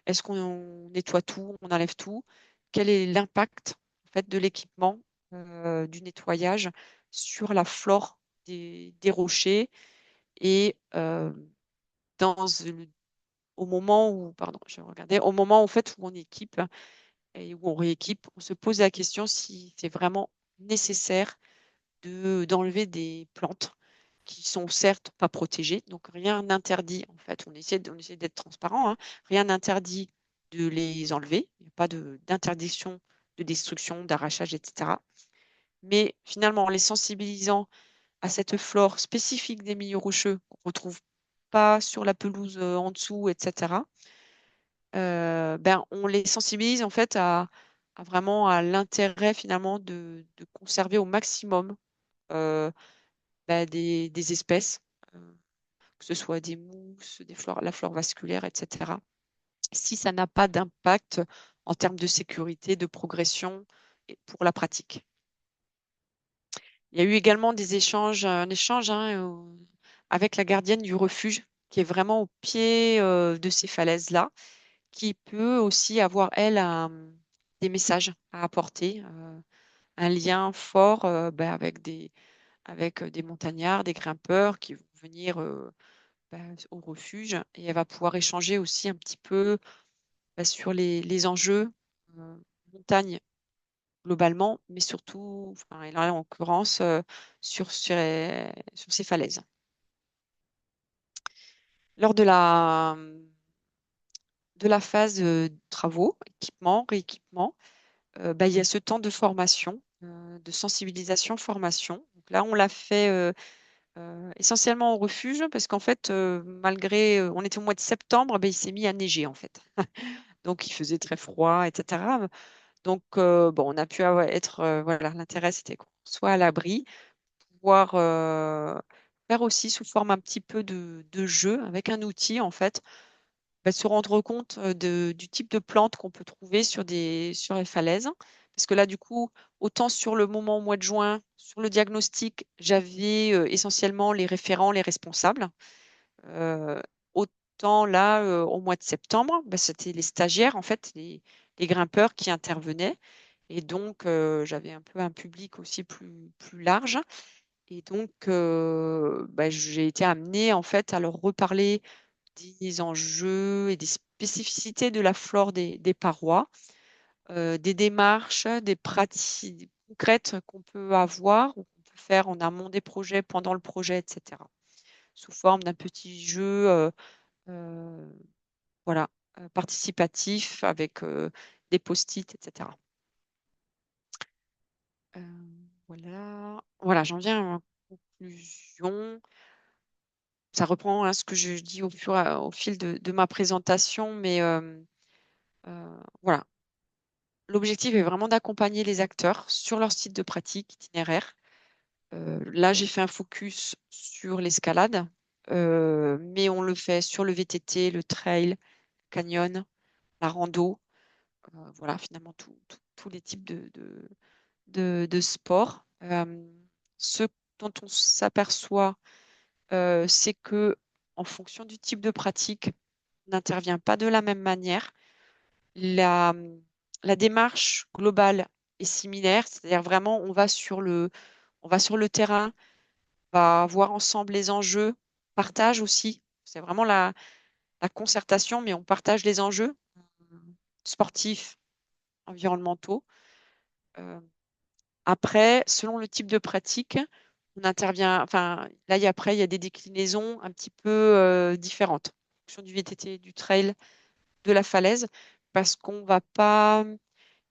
B: Est-ce qu'on nettoie tout, on enlève tout? Quel est l'impact en fait, de l'équipement, du nettoyage sur la flore des rochers et au moment où, pardon, je regardais, au moment en fait, où on équipe et où on rééquipe, on se pose la question si c'est vraiment nécessaire d'enlever des plantes qui sont certes pas protégées, donc rien n'interdit, en fait, on essaie d'être transparent, hein, rien n'interdit de les enlever, il n'y a pas d'interdiction de destruction, d'arrachage, etc. Mais finalement, en les sensibilisant à cette flore spécifique des milieux rocheux qu'on ne retrouve pas sur la pelouse en dessous, etc., on les sensibilise en fait vraiment à l'intérêt finalement de conserver au maximum des espèces, que ce soit des mousses, la flore vasculaire, etc. Si ça n'a pas d'impact en termes de sécurité, de progression pour la pratique. Il y a eu également un échange hein, avec la gardienne du refuge qui est vraiment au pied de ces falaises-là, qui peut aussi avoir, elle, des messages à apporter, un lien fort avec des montagnards, des grimpeurs qui vont venir au refuge et elle va pouvoir échanger aussi un petit peu sur les enjeux montagne globalement, mais surtout, enfin, et là en l'occurrence, sur ces falaises. Lors de la phase de travaux, équipement, rééquipement, il y a ce temps de formation, de sensibilisation, formation. Donc là, on l'a fait essentiellement au refuge parce qu'en fait, malgré, on était au mois de septembre, il s'est mis à neiger en fait. Donc il faisait très froid, etc. Donc on a pu être, voilà, l'intérêt c'était qu'on soit à l'abri, pouvoir faire aussi sous forme un petit peu de jeu avec un outil en fait, se rendre compte du type de plantes qu'on peut trouver sur les falaises. Parce que là, du coup, autant sur le moment au mois de juin, sur le diagnostic, j'avais essentiellement les référents, les responsables. temps, là, au mois de septembre, bah, c'était les stagiaires, en fait, les grimpeurs qui intervenaient. Et donc, j'avais un peu un public aussi plus large. Et donc, bah, j'ai été amenée, en fait, à leur reparler des enjeux et des spécificités de la flore des parois, des démarches, des pratiques concrètes qu'on peut avoir ou qu'on peut faire en amont des projets, pendant le projet, etc. Sous forme d'un petit jeu, euh, voilà, participatif avec des post-it, etc. Euh, voilà, j'en viens à ma conclusion. Ça reprend hein, ce que je dis au fil de ma présentation, mais voilà. L'objectif est vraiment d'accompagner les acteurs sur leur site de pratique itinéraire. Là, j'ai fait un focus sur l'escalade, mais on le fait sur le VTT, le trail, le canyon, la rando, voilà, finalement tous les types de sports. Ce dont on s'aperçoit, c'est que en fonction du type de pratique, on n'intervient pas de la même manière. La, la démarche globale est similaire, c'est-à-dire vraiment on va sur le terrain, on va voir ensemble les enjeux, partage aussi. C'est vraiment la concertation, mais on partage les enjeux sportifs, environnementaux. Euh, Après, selon le type de pratique, on intervient. Enfin, là, après, il y a des déclinaisons un petit peu différentes en fonction du VTT, du trail, de la falaise, parce qu'on va pas.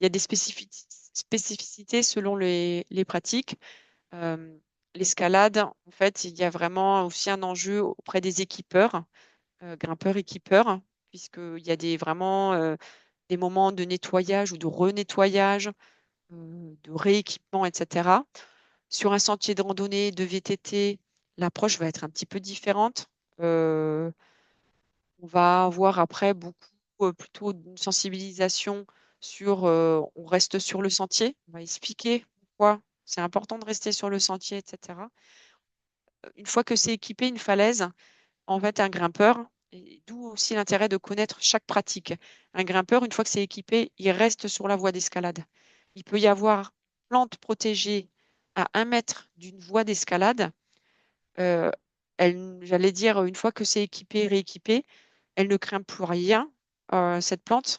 B: Il y a des spécificités selon les pratiques. Euh, L'escalade, en fait, il y a vraiment aussi un enjeu auprès des équipeurs, grimpeurs, équipeurs, puisqu'il y a vraiment des moments de nettoyage ou de renettoyage, de rééquipement, etc. Sur un sentier de randonnée, de VTT, l'approche va être un petit peu différente. Euh, on va avoir après beaucoup plutôt une sensibilisation sur, on reste sur le sentier, on va expliquer pourquoi c'est important de rester sur le sentier, etc. Une fois que c'est équipé, une falaise, en fait, un grimpeur, et d'où aussi l'intérêt de connaître chaque pratique. Un grimpeur, une fois que c'est équipé, il reste sur la voie d'escalade. Il peut y avoir plante protégée à 1 mètre d'une voie d'escalade. Euh, J'allais dire, une fois que c'est équipé, rééquipé, elle ne craint plus rien, cette plante,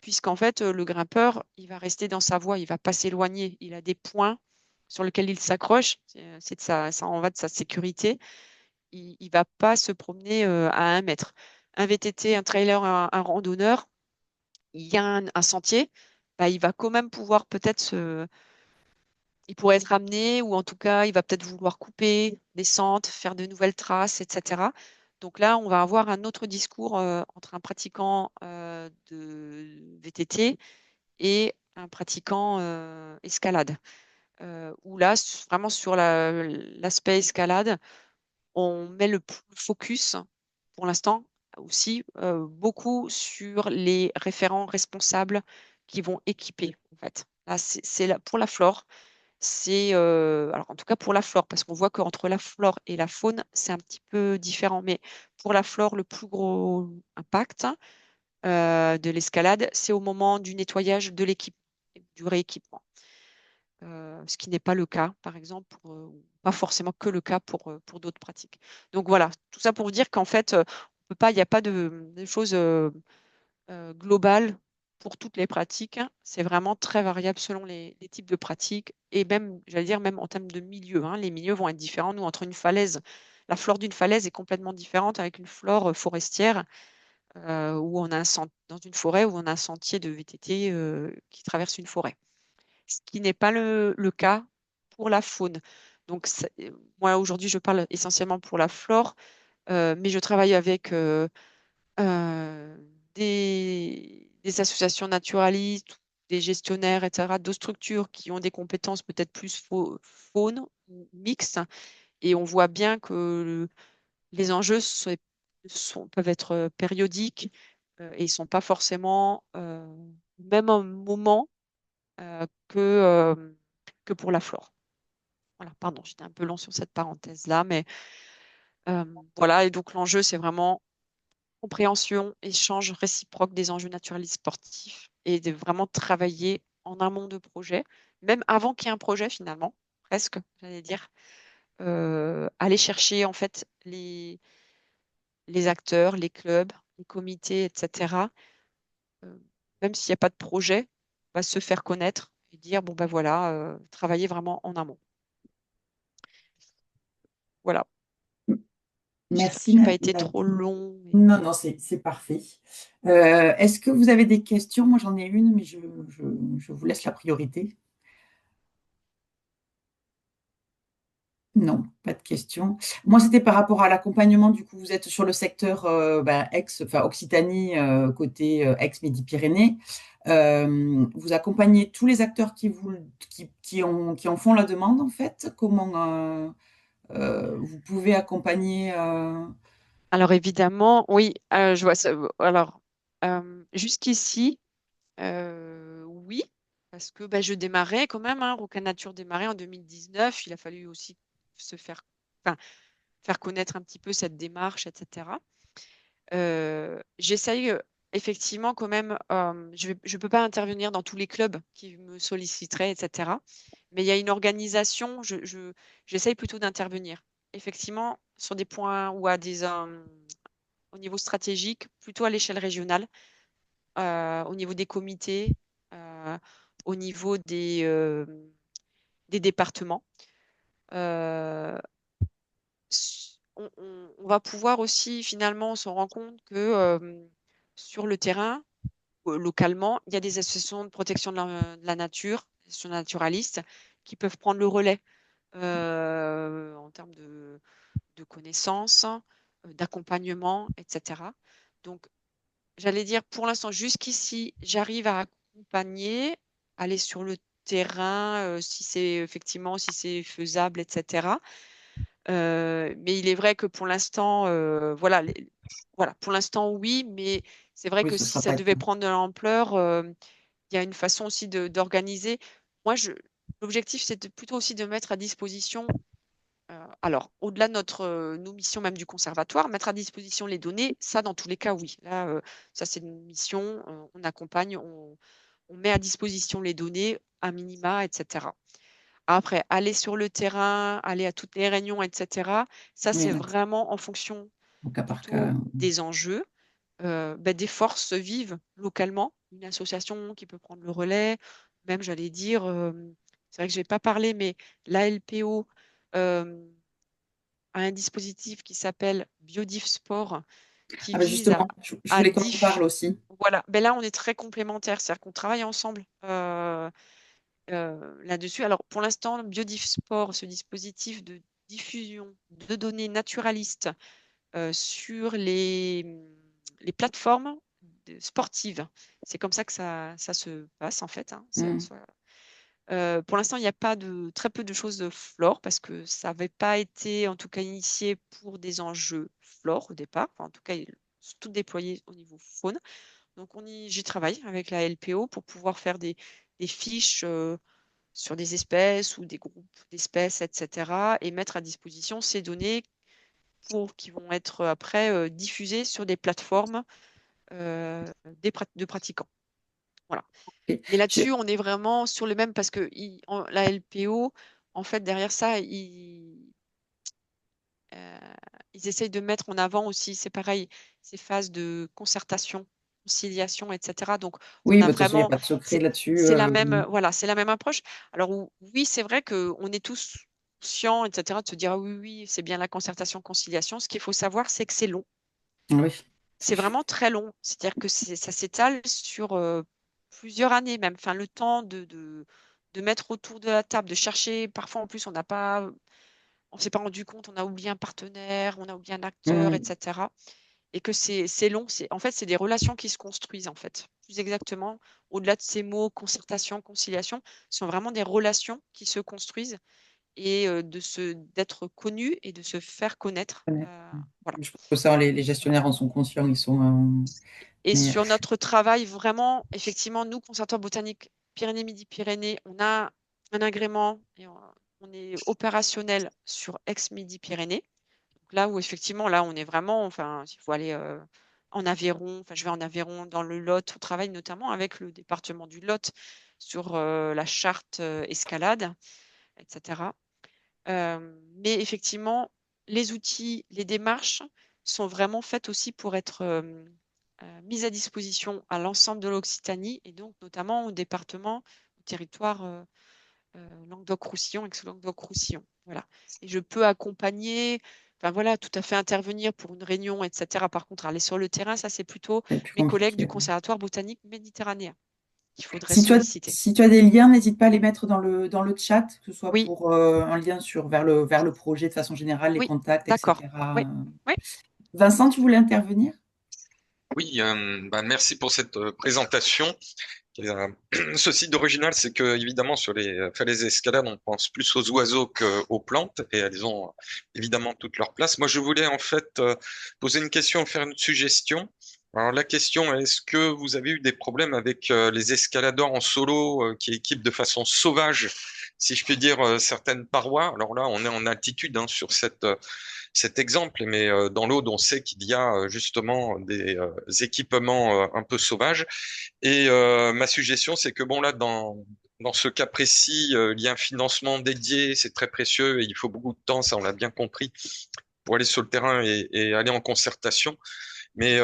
B: puisqu'en fait, le grimpeur, il va rester dans sa voie, il ne va pas s'éloigner. Il a des points sur lesquels il s'accroche. C'est ça en va de sa sécurité. Il ne va pas se promener à 1 mètre. Un VTT, un trailer, un randonneur, il y a un sentier, bah, il va quand même pouvoir peut-être il pourrait être amené, ou en tout cas, il va peut-être vouloir couper, descendre, faire de nouvelles traces, etc. Donc là, on va avoir un autre discours entre un pratiquant de VTT et un pratiquant escalade. Où là, vraiment sur l'aspect escalade, on met le focus, pour l'instant, aussi beaucoup sur les référents responsables qui vont équiper, en fait. Là, pour la flore. C'est alors en tout cas pour la flore, parce qu'on voit qu'entre la flore et la faune, c'est un petit peu différent. Mais pour la flore, le plus gros impact de l'escalade, c'est au moment du nettoyage de l'équipe, du rééquipement. Ce qui n'est pas le cas, par exemple, pas forcément que le cas pour d'autres pratiques. Donc voilà, tout ça pour vous dire qu'en fait, on peut pas, il n'y a pas de choses globales pour toutes les pratiques. C'est vraiment très variable selon les types de pratiques et même, j'allais dire, même en termes de milieu. Hein. Les milieux vont être différents. Nous, entre une falaise, la flore d'une falaise est complètement différente avec une flore forestière où on a dans une forêt où on a un sentier de VTT qui traverse une forêt. Ce qui n'est pas le cas pour la faune. Donc, moi, aujourd'hui, je parle essentiellement pour la flore, mais je travaille avec euh, des associations naturalistes, des gestionnaires, etc., d'autres structures qui ont des compétences peut-être plus faune ou mixtes. Et on voit bien que les enjeux peuvent être périodiques et ne sont pas forcément au même moment que pour la flore. Voilà, pardon, j'étais un peu long sur cette parenthèse-là, mais voilà. Et donc, l'enjeu, c'est vraiment compréhension, échange réciproque des enjeux naturalistes sportifs et de vraiment travailler en amont de projet, même avant qu'il y ait un projet finalement, presque, j'allais dire. Aller chercher en fait les acteurs, les clubs, les comités, etc. euh, Même s'il n'y a pas de projet, va se faire connaître et dire, bon ben voilà, travailler vraiment en amont. Voilà. J'espère que
A: Merci,
B: j'ai pas été
A: Nadine.
B: trop long.
A: Non, non, c'est parfait. Est-ce que vous avez des questions? Moi, j'en ai une, mais je vous laisse la priorité. Non, pas de questions. Moi, c'était par rapport à l'accompagnement. Du coup, vous êtes sur le secteur enfin, Occitanie, côté ex-Midi-Pyrénées. Vous accompagnez tous les acteurs qui en font la demande, en fait. Comment vous pouvez accompagner
B: Alors évidemment, oui, je vois ça. Alors, jusqu'ici, oui, parce que je démarrais quand même, hein, Roca Nature démarrait en 2019. Il a fallu aussi se faire, enfin, faire connaître un petit peu cette démarche, etc. J'essaye effectivement quand même, je peux pas intervenir dans tous les clubs qui me solliciteraient, etc. Mais il y a une organisation, j'essaye plutôt d'intervenir. Effectivement, sur des points ou au niveau stratégique, plutôt à l'échelle régionale, au niveau des comités, euh, au niveau des départements. Euh, on va pouvoir aussi, finalement, on se rend compte que sur le terrain, localement, il y a des associations de protection de la nature, des associations naturalistes, qui peuvent prendre le relais en termes de connaissances, d'accompagnement, etc. Donc, j'allais dire, pour l'instant, jusqu'ici, j'arrive à accompagner, aller sur le terrain, si c'est faisable, etc. Mais il est vrai que pour l'instant, voilà, voilà, pour l'instant, oui, mais c'est vrai
A: Oui,
B: que
A: ce ne
B: si
A: sera
B: ça
A: pas
B: devait
A: éteint.
B: prendre de l'ampleur, il y a une façon aussi d'organiser. Moi, l'objectif, plutôt aussi de mettre à disposition, alors, au-delà de nos missions même du conservatoire, mettre à disposition les données, ça, dans tous les cas, oui. Là, ça, c'est une mission, on accompagne, on met à disposition les données, à minima, etc. Après, aller sur le terrain, aller à toutes les réunions, etc., ça,
A: Oui,
B: c'est
A: là,
B: vraiment en fonction
A: au cas par cas.
B: plutôt des enjeux, des forces vives localement, une association qui peut prendre le relais, même, j'allais dire, c'est vrai que je n'ai pas parlé, mais l'ALPO a un dispositif qui s'appelle Biodiff Sport qui
A: Ah ben
B: vise
A: justement, je
B: à
A: voulais qu'on en parle aussi.
B: Voilà, ben là, on est très complémentaires, c'est-à-dire qu'on travaille ensemble. Là-dessus. Alors, pour l'instant, Biodisport, ce dispositif de diffusion de données naturalistes sur les plateformes sportives, c'est comme ça que ça se passe en fait, hein.
A: Mm.
B: Pour l'instant, il n'y a pas très peu de choses de flore parce que ça n'avait pas été en tout cas initié pour des enjeux flore au départ. Enfin, en tout cas, ils sont tout déployés au niveau faune. Donc, j'y travaille avec la LPO pour pouvoir faire des fiches sur des espèces ou des groupes d'espèces, etc., et mettre à disposition ces données qui vont être après diffusées sur des plateformes de pratiquants. Voilà.
A: Et
B: Mais là-dessus, on est vraiment sur le même parce que la LPO, en fait, derrière ça, euh, ils essayent de mettre en avant aussi, c'est pareil, ces phases de concertation, conciliation, etc. Donc, on
A: oui,
B: a
A: bah, de toute façon, il n'y a
B: vraiment,
A: pas de secret là-dessus.
B: c'est la même, voilà, c'est la même approche. Alors, oui, c'est vrai qu'on est tous conscients, etc., de se dire, ah oui, oui, c'est bien la concertation, conciliation. Ce qu'il faut savoir, c'est que c'est long.
A: Oui.
B: C'est vraiment très long. C'est-à-dire que ça s'étale sur plusieurs années même. Enfin, le temps de mettre autour de la table, de chercher. Parfois, en plus, on s'est pas rendu compte, on a oublié un partenaire, on a oublié un acteur,
A: Mm.
B: etc. Et que c'est long. En fait, c'est des relations qui se construisent, en fait. Plus exactement, au-delà de ces mots, concertation, conciliation, ce sont vraiment des relations qui se construisent et d'être connus et de se faire connaître. Voilà.
A: Je pense que ça, les gestionnaires en sont conscients. Ils sont,
B: Et
A: mais,
B: sur notre travail, vraiment, effectivement, nous, conservateurs botaniques Pyrénées-Midi-Pyrénées, on a un agrément et on est opérationnel sur ex-Midi-Pyrénées. Là où effectivement, là, on est vraiment, enfin, il faut aller en Aveyron, enfin je vais en Aveyron dans le Lot, on travaille notamment avec le département du Lot sur la charte escalade, etc. Mais effectivement, les outils, les démarches sont vraiment faites aussi pour être mises à disposition à l'ensemble de l'Occitanie et donc notamment au département, au territoire Languedoc-Roussillon, ex-Languedoc-Roussillon. Voilà. Et je peux accompagner, enfin voilà, tout à fait intervenir pour une réunion, etc. Par contre, aller sur le terrain, ça c'est plutôt
A: C'est plus
B: mes collègues
A: compliqué.
B: du
A: Ouais.
B: Conservatoire botanique méditerranéen qu'il faudrait
A: Si tu as,
B: solliciter.
A: si tu as des liens, n'hésite pas à les mettre dans le chat, que ce soit
B: Oui,
A: pour un lien vers le projet de façon générale, les
B: oui,
A: contacts,
B: d'accord.
A: etc.
B: Oui, oui.
A: Vincent, tu voulais intervenir?
J: Oui, merci pour cette présentation. Ceci d'original, c'est que évidemment sur les falaises et escalades, on pense plus aux oiseaux qu'aux plantes, et elles ont évidemment toute leur place. Moi, je voulais en fait poser une question, faire une suggestion. Alors la question, est-ce que vous avez eu des problèmes avec les escaladors en solo qui équipent de façon sauvage, si je puis dire, certaines parois? Alors là, on est en altitude hein, sur cet exemple, mais dans l'Aude, on sait qu'il y a justement des équipements un peu sauvages. Et ma suggestion, c'est que bon là, dans ce cas précis, il y a un financement dédié, c'est très précieux et il faut beaucoup de temps, ça on l'a bien compris, pour aller sur le terrain et aller en concertation. Mais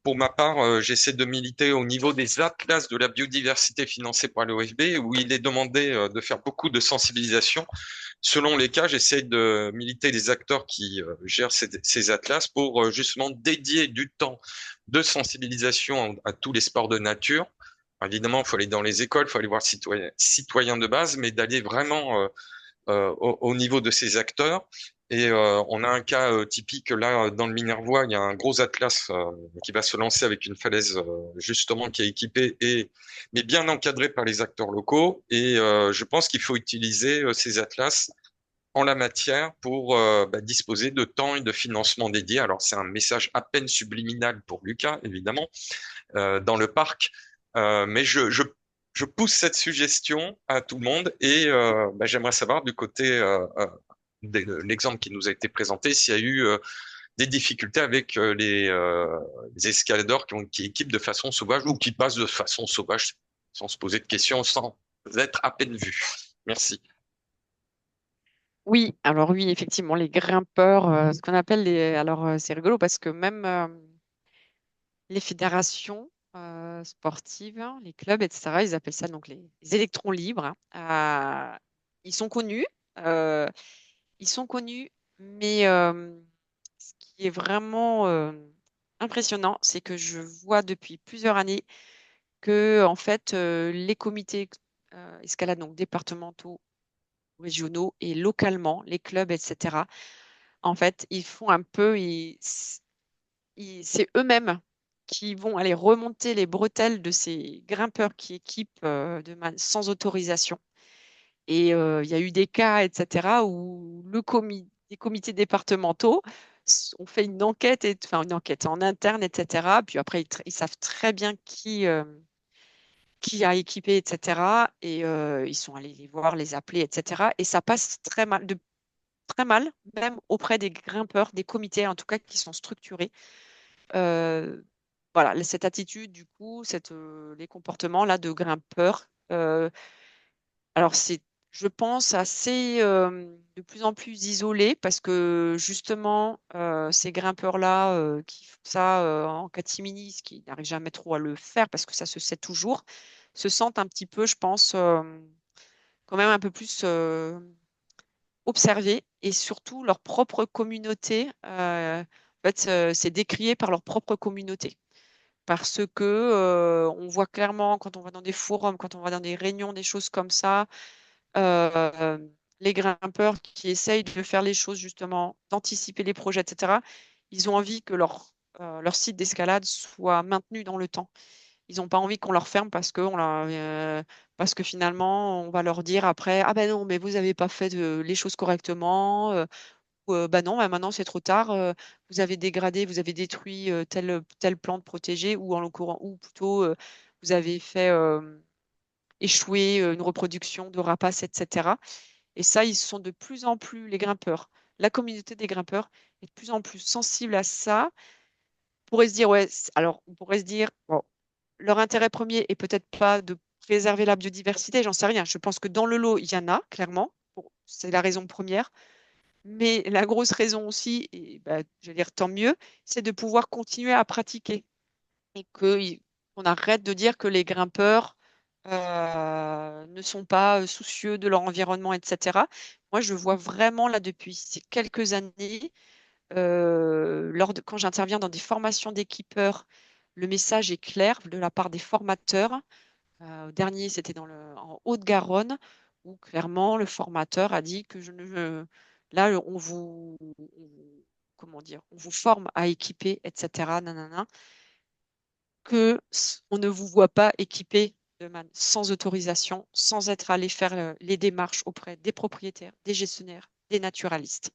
J: pour ma part, j'essaie de militer au niveau des atlas de la biodiversité financés par l'OFB, où il est demandé de faire beaucoup de sensibilisation. Selon les cas, j'essaie de militer les acteurs qui gèrent ces atlas pour justement dédier du temps de sensibilisation à tous les sports de nature. Évidemment, il faut aller dans les écoles, il faut aller voir citoyens de base, mais d'aller vraiment au niveau de ces acteurs. Et on a un cas typique là dans le Minervois, il y a un gros atlas qui va se lancer avec une falaise justement qui est équipée et mais bien encadrée par les acteurs locaux. Et je pense qu'il faut utiliser ces atlas en la matière pour disposer de temps et de financement dédiés. Alors c'est un message à peine subliminal pour Lucas, évidemment, dans le parc, mais je pousse cette suggestion à tout le monde et j'aimerais savoir du côté de l'exemple qui nous a été présenté s'il y a eu des difficultés avec les escaladors qui équipent de façon sauvage ou qui passent de façon sauvage sans se poser de questions, sans être à peine vus. Merci.
B: Oui, alors oui, effectivement, les grimpeurs, ce qu'on appelle les. Alors, c'est rigolo parce que même les fédérations sportives, hein, les clubs, etc., ils appellent ça donc les électrons libres. Ils sont connus. euh, Ils sont connus, mais ce qui est vraiment impressionnant, c'est que je vois depuis plusieurs années que, en fait, les comités escalade, donc départementaux, régionaux et localement, les clubs, etc., en fait, ils font un peu, c'est eux-mêmes qui vont aller remonter les bretelles de ces grimpeurs qui équipent sans autorisation. Et il y a eu des cas, etc., où les comités départementaux ont fait une enquête, enfin une enquête en interne, etc. Puis après, ils savent très bien qui a équipé, etc. Et ils sont allés les voir, les appeler, etc. Et ça passe très mal, même auprès des grimpeurs, des comités en tout cas qui sont structurés. Euh, voilà, cette attitude, du coup, les comportements là de grimpeurs. Alors, c'est, je pense, assez de plus en plus isolé parce que justement, ces grimpeurs-là qui font ça en catimini, ce qui n'arrivent jamais trop à le faire parce que ça se sait toujours, se sentent un petit peu, je pense, quand même un peu plus observés et surtout leur propre communauté. En fait, c'est décrié par leur propre communauté. Parce que on voit clairement quand on va dans des forums, quand on va dans des réunions, des choses comme ça, euh, les grimpeurs qui essayent de faire les choses justement, d'anticiper les projets, etc., ils ont envie que leur site d'escalade soit maintenu dans le temps. Ils n'ont pas envie qu'on leur ferme parce que finalement, on va leur dire après, ah ben non, mais vous n'avez pas fait les choses correctement. Ou, bah non, bah maintenant c'est trop tard. Vous avez dégradé, vous avez détruit telle plante protégée, ou en l'occurrence, ou plutôt vous avez fait échouer une reproduction de rapaces, etc. Et ça, ils sont de plus en plus, les grimpeurs, la communauté des grimpeurs est de plus en plus sensible à ça. pourrait se dire, ouais, alors on pourrait se dire, bon, leur intérêt premier est peut-être pas de préserver la biodiversité, j'en sais rien. Je pense que dans le lot, il y en a, clairement. Bon, c'est la raison première. Mais la grosse raison aussi, et bah, je vais dire tant mieux, c'est de pouvoir continuer à pratiquer et qu'on arrête de dire que les grimpeurs ne sont pas soucieux de leur environnement, etc. Moi, je vois vraiment là depuis ces quelques années, quand j'interviens dans des formations d'équipeurs, le message est clair de la part des formateurs. Au dernier, c'était en Haute-Garonne, où clairement le formateur a dit que là, comment dire, on vous forme à équiper, etc. Nanana, on ne vous voit pas équipé sans autorisation, sans être allé faire les démarches auprès des propriétaires, des gestionnaires, des naturalistes.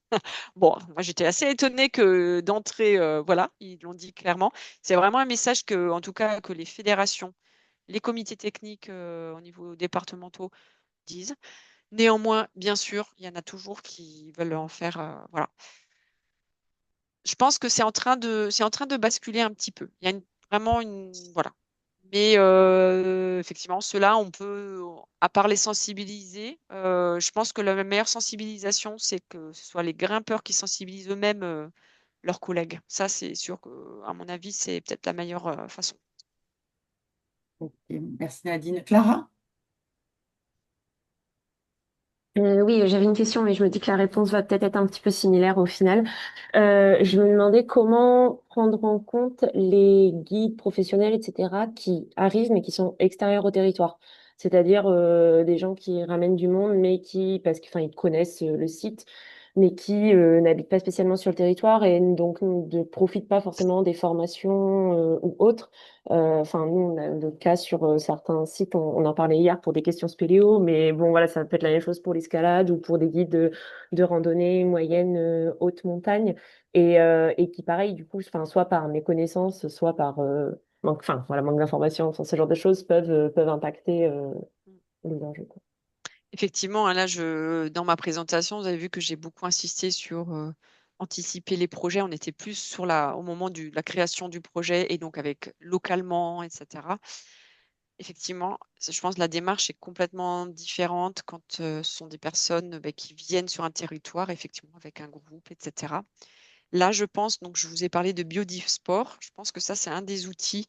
B: Bon, moi j'étais assez étonnée que d'entrée, voilà, ils l'ont dit clairement. C'est vraiment un message que, en tout cas, que les fédérations, les comités techniques au niveau départementaux disent. Néanmoins, bien sûr, il y en a toujours qui veulent en faire, voilà. Je pense que c'est en train de basculer un petit peu. Il y a vraiment voilà. Mais effectivement, ceux-là, on peut, à part les sensibiliser, je pense que la meilleure sensibilisation, c'est que ce soit les grimpeurs qui sensibilisent eux-mêmes leurs collègues. Ça, c'est sûr que, à mon avis, c'est peut-être la meilleure façon.
A: Ok, merci Nadine. Clara?
C: Oui, j'avais une question, mais je me dis que la réponse va peut-être être un petit peu similaire au final. Je me demandais comment prendre en compte les guides professionnels, etc., qui arrivent mais qui sont extérieurs au territoire. C'est-à-dire des gens qui ramènent du monde, mais qui, parce qu'ils ils connaissent le site, mais qui n'habitent pas spécialement sur le territoire et donc ne profitent pas forcément des formations ou autres. Enfin, nous, on a le cas sur certains sites, on en parlait hier pour des questions spéléo, mais bon, voilà, ça peut être la même chose pour l'escalade ou pour des guides de randonnée moyenne, haute montagne, et qui, pareil, du coup, enfin, soit par méconnaissance, soit par voilà, manque d'information, enfin, ce genre de choses peuvent impacter les enjeux, quoi.
B: Effectivement, hein, là, dans ma présentation, vous avez vu que j'ai beaucoup insisté sur anticiper les projets. On était plus au moment de la création du projet et donc avec localement, etc. Effectivement, je pense que la démarche est complètement différente quand ce sont des personnes qui viennent sur un territoire, effectivement, avec un groupe, etc. Là, je pense, donc je vous ai parlé de Biodisport. Je pense que ça, c'est un des outils.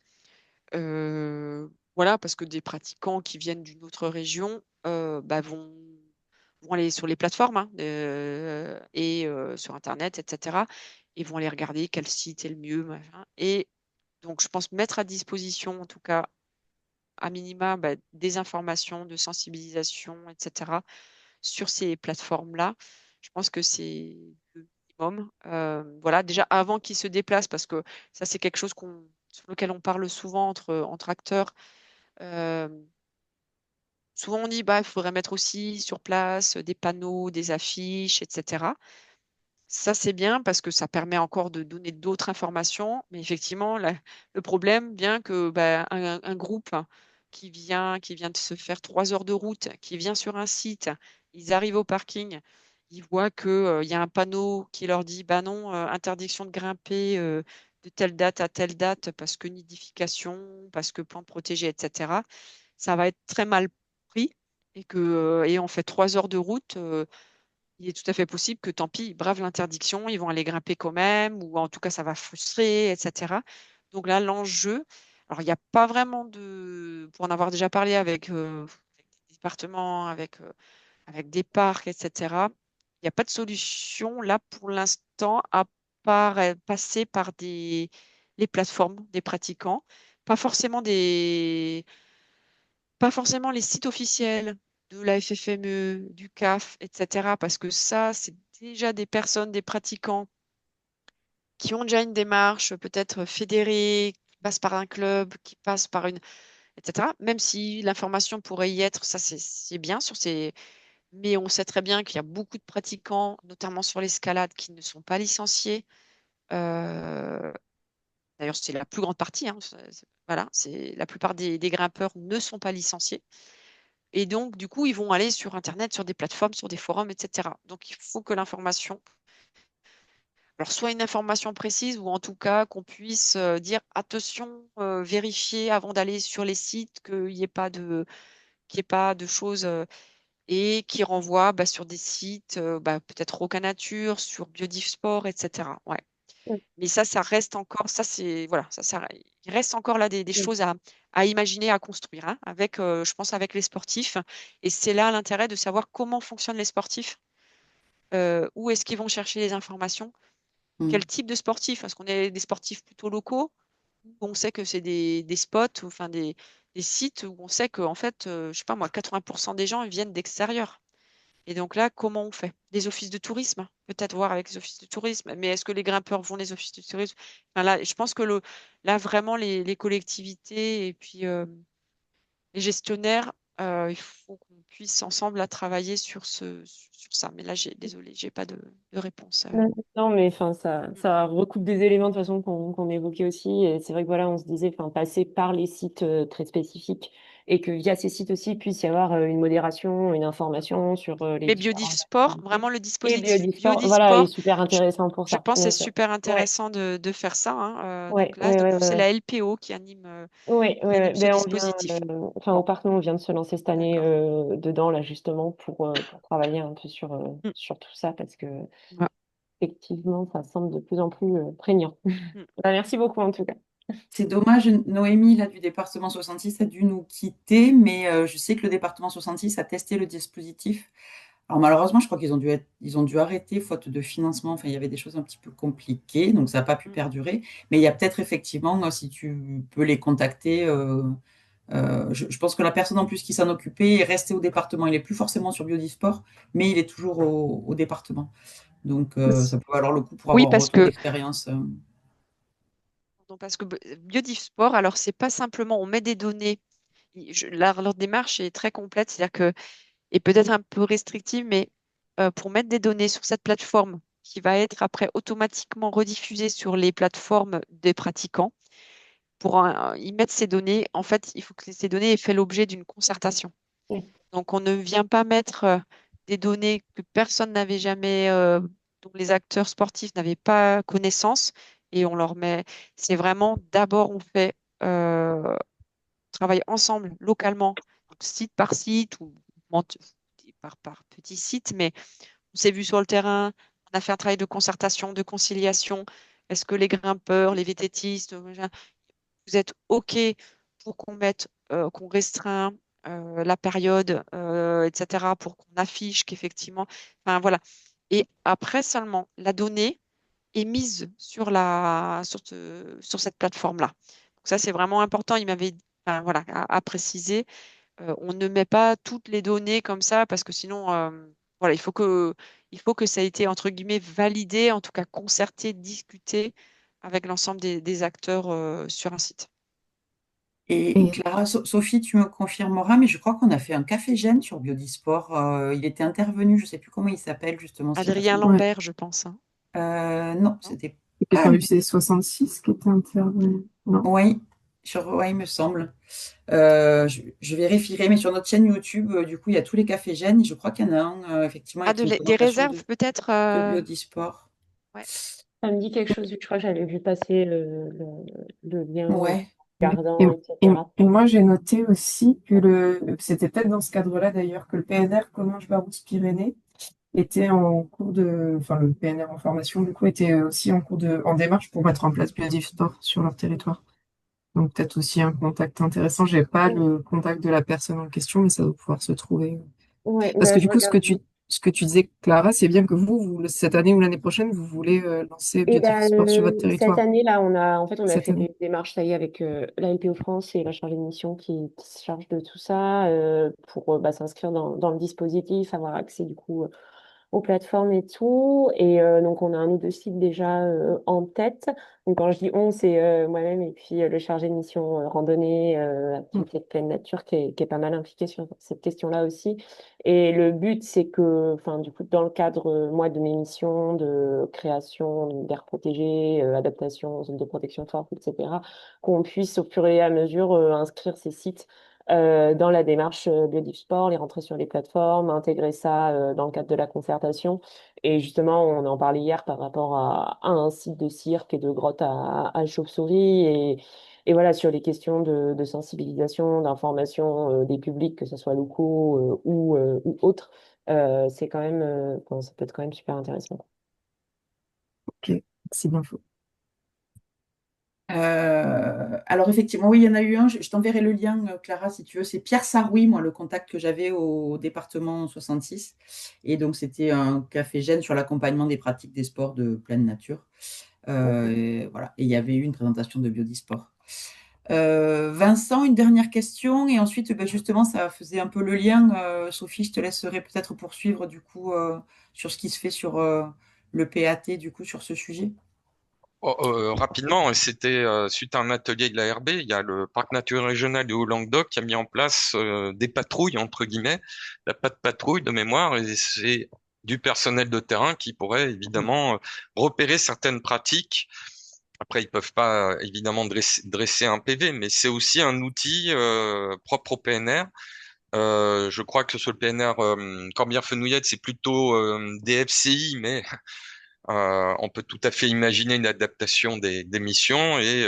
B: Voilà, parce que des pratiquants qui viennent d'une autre région vont aller sur les plateformes hein, et sur Internet, etc. Et vont aller regarder quel site est le mieux. Machin. Et donc, je pense mettre à disposition, en tout cas, à minima, des informations de sensibilisation, etc. sur ces plateformes-là. Je pense que c'est le minimum. Voilà, déjà avant qu'ils se déplacent, parce que ça, c'est quelque chose sur lequel on parle souvent entre acteurs. Euh, Souvent, on dit il faudrait mettre aussi sur place des panneaux, des affiches, etc. Ça, c'est bien parce que ça permet encore de donner d'autres informations. Mais effectivement, le problème vient que un groupe qui vient de se faire 3 heures de route, qui vient sur un site, ils arrivent au parking, ils voient qu'il y a un panneau qui leur dit bah non, interdiction de grimper de telle date à telle date parce que nidification, parce que plante protégée, etc. Ça va être très mal pris et on fait 3 heures de route. Il est tout à fait possible que, tant pis, ils bravent l'interdiction, ils vont aller grimper quand même, ou en tout cas, ça va frustrer, etc. Donc là, l'enjeu, alors il n'y a pas vraiment pour en avoir déjà parlé avec des départements, avec des parcs, etc., il n'y a pas de solution là pour l'instant, à part passer par les plateformes des pratiquants, pas forcément pas forcément les sites officiels de la FFME, du CAF, etc. Parce que ça, c'est déjà des personnes, des pratiquants qui ont déjà une démarche, peut-être fédérée, qui passent par un club, qui passent par etc. Même si l'information pourrait y être, ça c'est bien sur ces. Mais on sait très bien qu'il y a beaucoup de pratiquants, notamment sur l'escalade, qui ne sont pas licenciés. Euh, D'ailleurs, c'est la plus grande partie. Hein. Voilà, c'est la plupart des grimpeurs ne sont pas licenciés. Et donc, du coup, ils vont aller sur Internet, sur des plateformes, sur des forums, etc. Donc, il faut que l'information. alors soit une information précise ou en tout cas qu'on puisse dire attention, vérifier avant d'aller sur les sites qu'il y ait pas de choses et qui renvoie sur des sites peut-être Roca Nature, sur Biodisport, etc. Ouais. Mais ça reste encore, ça c'est voilà, il reste encore là des choses à imaginer, à construire, hein, avec, je pense, avec les sportifs. Et c'est là l'intérêt de savoir comment fonctionnent les sportifs, où est-ce qu'ils vont chercher les informations, quel type de sportif, parce qu'on est des sportifs plutôt locaux, où on sait que c'est des spots, ou enfin des sites où on sait que, en fait, je sais pas moi, 80% des gens ils viennent d'extérieur. Et donc là, comment on fait? Des offices de tourisme, peut-être voir avec les offices de tourisme. Mais est-ce que les grimpeurs vont les offices de tourisme? Enfin, là, je pense que là, vraiment, les collectivités et puis les gestionnaires, il faut qu'on puisse ensemble là, travailler sur sur ça. Mais là, désolée, j'ai pas de réponse.
C: Non, mais enfin, ça recoupe des éléments de toute façon qu'on évoquait aussi. Et c'est vrai que voilà, on se disait, enfin, passer par les sites très spécifiques et que via ces sites aussi, il puisse y avoir une modération, une information sur les
B: Mais
C: différentes
B: Biodisport,
C: activités.
B: vraiment le
C: Et
B: dispositif
C: voilà, est
B: Biodisport,
C: super intéressant pour
B: je
C: ça,
B: pense que
C: bien
B: c'est
C: sûr.
B: super
C: Ouais,
B: intéressant de faire ça, hein.
C: ouais,
B: Donc là,
C: ouais, ouais,
B: c'est
C: ouais.
B: la LPO
C: Oui,
B: qui anime ce
C: ben on vient,
B: dispositif.
C: enfin
B: Bon,
C: au parc, nous, on vient de se lancer cette année
B: d'accord.
C: dedans là justement pour travailler un peu
B: Mm.
C: sur tout ça parce que
B: Ouais.
C: effectivement ça semble de plus en plus prégnant.
B: Mm.
C: Ben, merci beaucoup en tout cas.
A: C'est dommage, Noémie, là, du département 66, a dû nous quitter, mais je sais que le département 66 a testé le dispositif. Alors malheureusement, je crois ils ont dû arrêter faute de financement. Enfin, il y avait des choses un petit peu compliquées, donc ça n'a pas pu
B: Mm.
A: perdurer. Mais il y a peut-être effectivement, si tu peux les contacter, je pense que la personne en plus qui s'en occupait est restée au département. Il n'est plus forcément sur Biodisport, mais il est toujours au département. Donc ça peut valoir le coup pour
B: Oui,
A: avoir un retour d'expérience.
B: parce que Biodisport, alors c'est pas simplement on met des données. Leur démarche est très complète, c'est-à-dire que et peut-être un peu restrictive, mais pour mettre des données sur cette plateforme qui va être après automatiquement rediffusée sur les plateformes des pratiquants, pour y mettre ces données, en fait, il faut que ces données aient fait l'objet d'une concertation.
C: Oui.
B: Donc, on ne vient pas mettre des données que personne n'avait jamais, dont les acteurs sportifs n'avaient pas connaissance, et on leur met. C'est vraiment d'abord, on fait travaille ensemble localement, donc site par site ou par petit site, mais on s'est vu sur le terrain, on a fait un travail de concertation, de conciliation. Est-ce que les grimpeurs, les vététistes, vous êtes OK pour qu'on mette, qu'on restreint la période, etc., pour qu'on affiche qu'effectivement, enfin voilà. Et après seulement, la donnée est mise sur cette plateforme-là. Donc ça, c'est vraiment important. Il m'avait, enfin, voilà, à préciser. On ne met pas toutes les données comme ça parce que sinon, voilà, il faut que ça ait été entre guillemets validé, en tout cas concerté, discuté avec l'ensemble des acteurs sur un site.
A: Et Clara, Sophie, tu me confirmeras, mais je crois qu'on a fait un café gène sur Biodisport. Il était intervenu, je ne sais plus comment il s'appelle justement cette
B: Adrien
A: personne.
B: Lambert, je pense, hein.
A: Non,
B: Non.
A: c'était
K: C'était
A: pas
K: pas
A: lui.
K: UC 66 qui était intervenu. Non.
A: Oui, il me semble. Je vérifierai, mais sur notre chaîne YouTube, du coup, il y a tous les cafés gènes. Je crois qu'il y en a un, effectivement,
B: Ah,
A: avec une
B: des
A: connotation
B: réserves peut-être
A: de Biodisport.
B: ouais.
C: Ça me dit quelque chose, je crois que j'avais vu passer le lien
A: Ouais.
K: Et,
C: gardant,
K: et-
C: etc.
K: et moi, j'ai noté aussi que c'était peut-être dans ce cadre-là d'ailleurs que le PNR Comminges-Barousse-Pyrénées était en cours enfin le PNR en formation du coup était aussi en démarche pour mettre en place Biodisport sur leur territoire. Donc peut-être aussi un contact intéressant. J'ai pas le contact de la personne en question, mais ça doit pouvoir se trouver.
C: Ouais,
K: Parce
C: bah,
K: que
C: je
K: du coup,
C: regarde.
K: ce que tu disais, Clara, c'est bien que cette année ou l'année prochaine, vous voulez lancer
C: Et ben,
K: Biodisport sur votre
C: cette
K: territoire.
C: année-là, on a
K: Cette
C: fait
K: année.
C: des démarches, ça y est, avec la LPO France et la chargée de mission qui se charge de tout ça pour s'inscrire dans le dispositif, avoir accès du coup aux plateformes et tout. Et donc, on a un ou deux sites déjà en tête. Donc, quand je dis on, c'est moi-même et puis le chargé de mission randonnée,
K: Mm.
C: activité de pleine nature qui est pas mal impliqué sur cette question-là aussi. Et le but, c'est que, enfin, du coup, dans le cadre, moi, de mes missions de création d'aires protégées, adaptation, zone de protection forte, etc., qu'on puisse au fur et à mesure inscrire ces sites dans la démarche Biodisport, les rentrer sur les plateformes, intégrer ça dans le cadre de la concertation Et justement, on en parlait hier par rapport à un site de cirque et de grotte à chauves-souris. Et voilà, sur les questions de sensibilisation, d'information des publics, que ce soit locaux ou autres, c'est quand même, bon, ça peut être quand même super intéressant.
K: Ok, c'est bien faux.
A: Alors effectivement, oui, il y en a eu un. Je t'enverrai le lien, Clara, si tu veux. C'est Pierre Saroui, moi, le contact que j'avais au département 66. Et donc, c'était un café gène sur l'accompagnement des pratiques des sports de pleine nature. Et voilà. Et il y avait eu une présentation de Biodisport. Vincent, une dernière question. Et ensuite, ben, justement, ça faisait un peu le lien. Sophie, je te laisserai peut-être poursuivre du coup sur ce qui se fait sur le PAT, du coup, sur ce sujet.
J: Rapidement, c'était suite à un atelier de la RB, il y a le parc naturel régional du Haut-Languedoc qui a mis en place des patrouilles, entre guillemets, la pas de patrouille de mémoire, et c'est du personnel de terrain qui pourrait évidemment repérer certaines pratiques. Après, ils peuvent pas évidemment dresser un PV, mais c'est aussi un outil propre au PNR. Je crois que sur le PNR Corbière-Fenouillette, c'est plutôt des FCI, mais on peut tout à fait imaginer une adaptation des missions et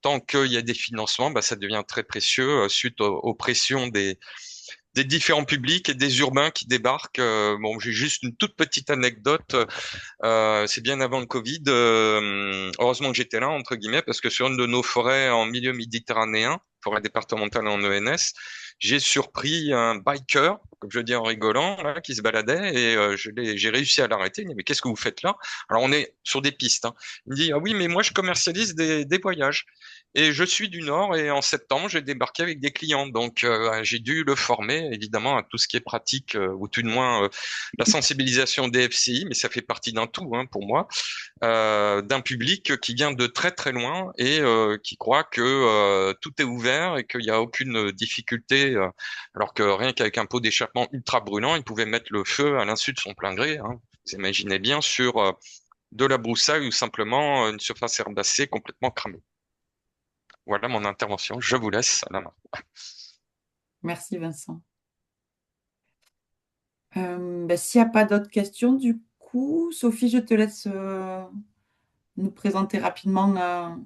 J: tant qu'il y a des financements, bah, ça devient très précieux suite aux pressions des différents publics et des urbains qui débarquent. Bon, j'ai juste une toute petite anecdote. C'est bien avant le Covid. Heureusement que j'étais là, entre guillemets, parce que sur une de nos forêts en milieu méditerranéen, forêt départementale en ENS, j'ai surpris un biker, comme je dis en rigolant, là, qui se baladait et j'ai réussi à l'arrêter. Il me dit, mais qu'est-ce que vous faites là? Alors on est sur des pistes, hein. Il me dit, ah oui, mais moi je commercialise des voyages. Et je suis du Nord et en septembre, j'ai débarqué avec des clients. Donc, j'ai dû le former, évidemment, à tout ce qui est pratique, ou tout de moins la sensibilisation des FCI, mais ça fait partie d'un tout, hein, pour moi, d'un public qui vient de très très loin et qui croit que tout est ouvert et qu'il n'y a aucune difficulté, alors que rien qu'avec un pot d'échappement ultra brûlant, il pouvait mettre le feu à l'insu de son plein gré, hein. Vous imaginez bien sur de la broussaille ou simplement une surface herbacée complètement cramée. Voilà mon intervention. Je vous laisse à la main.
A: Merci Vincent. Ben, s'il n'y a pas d'autres questions, du coup, Sophie, je te laisse nous présenter rapidement.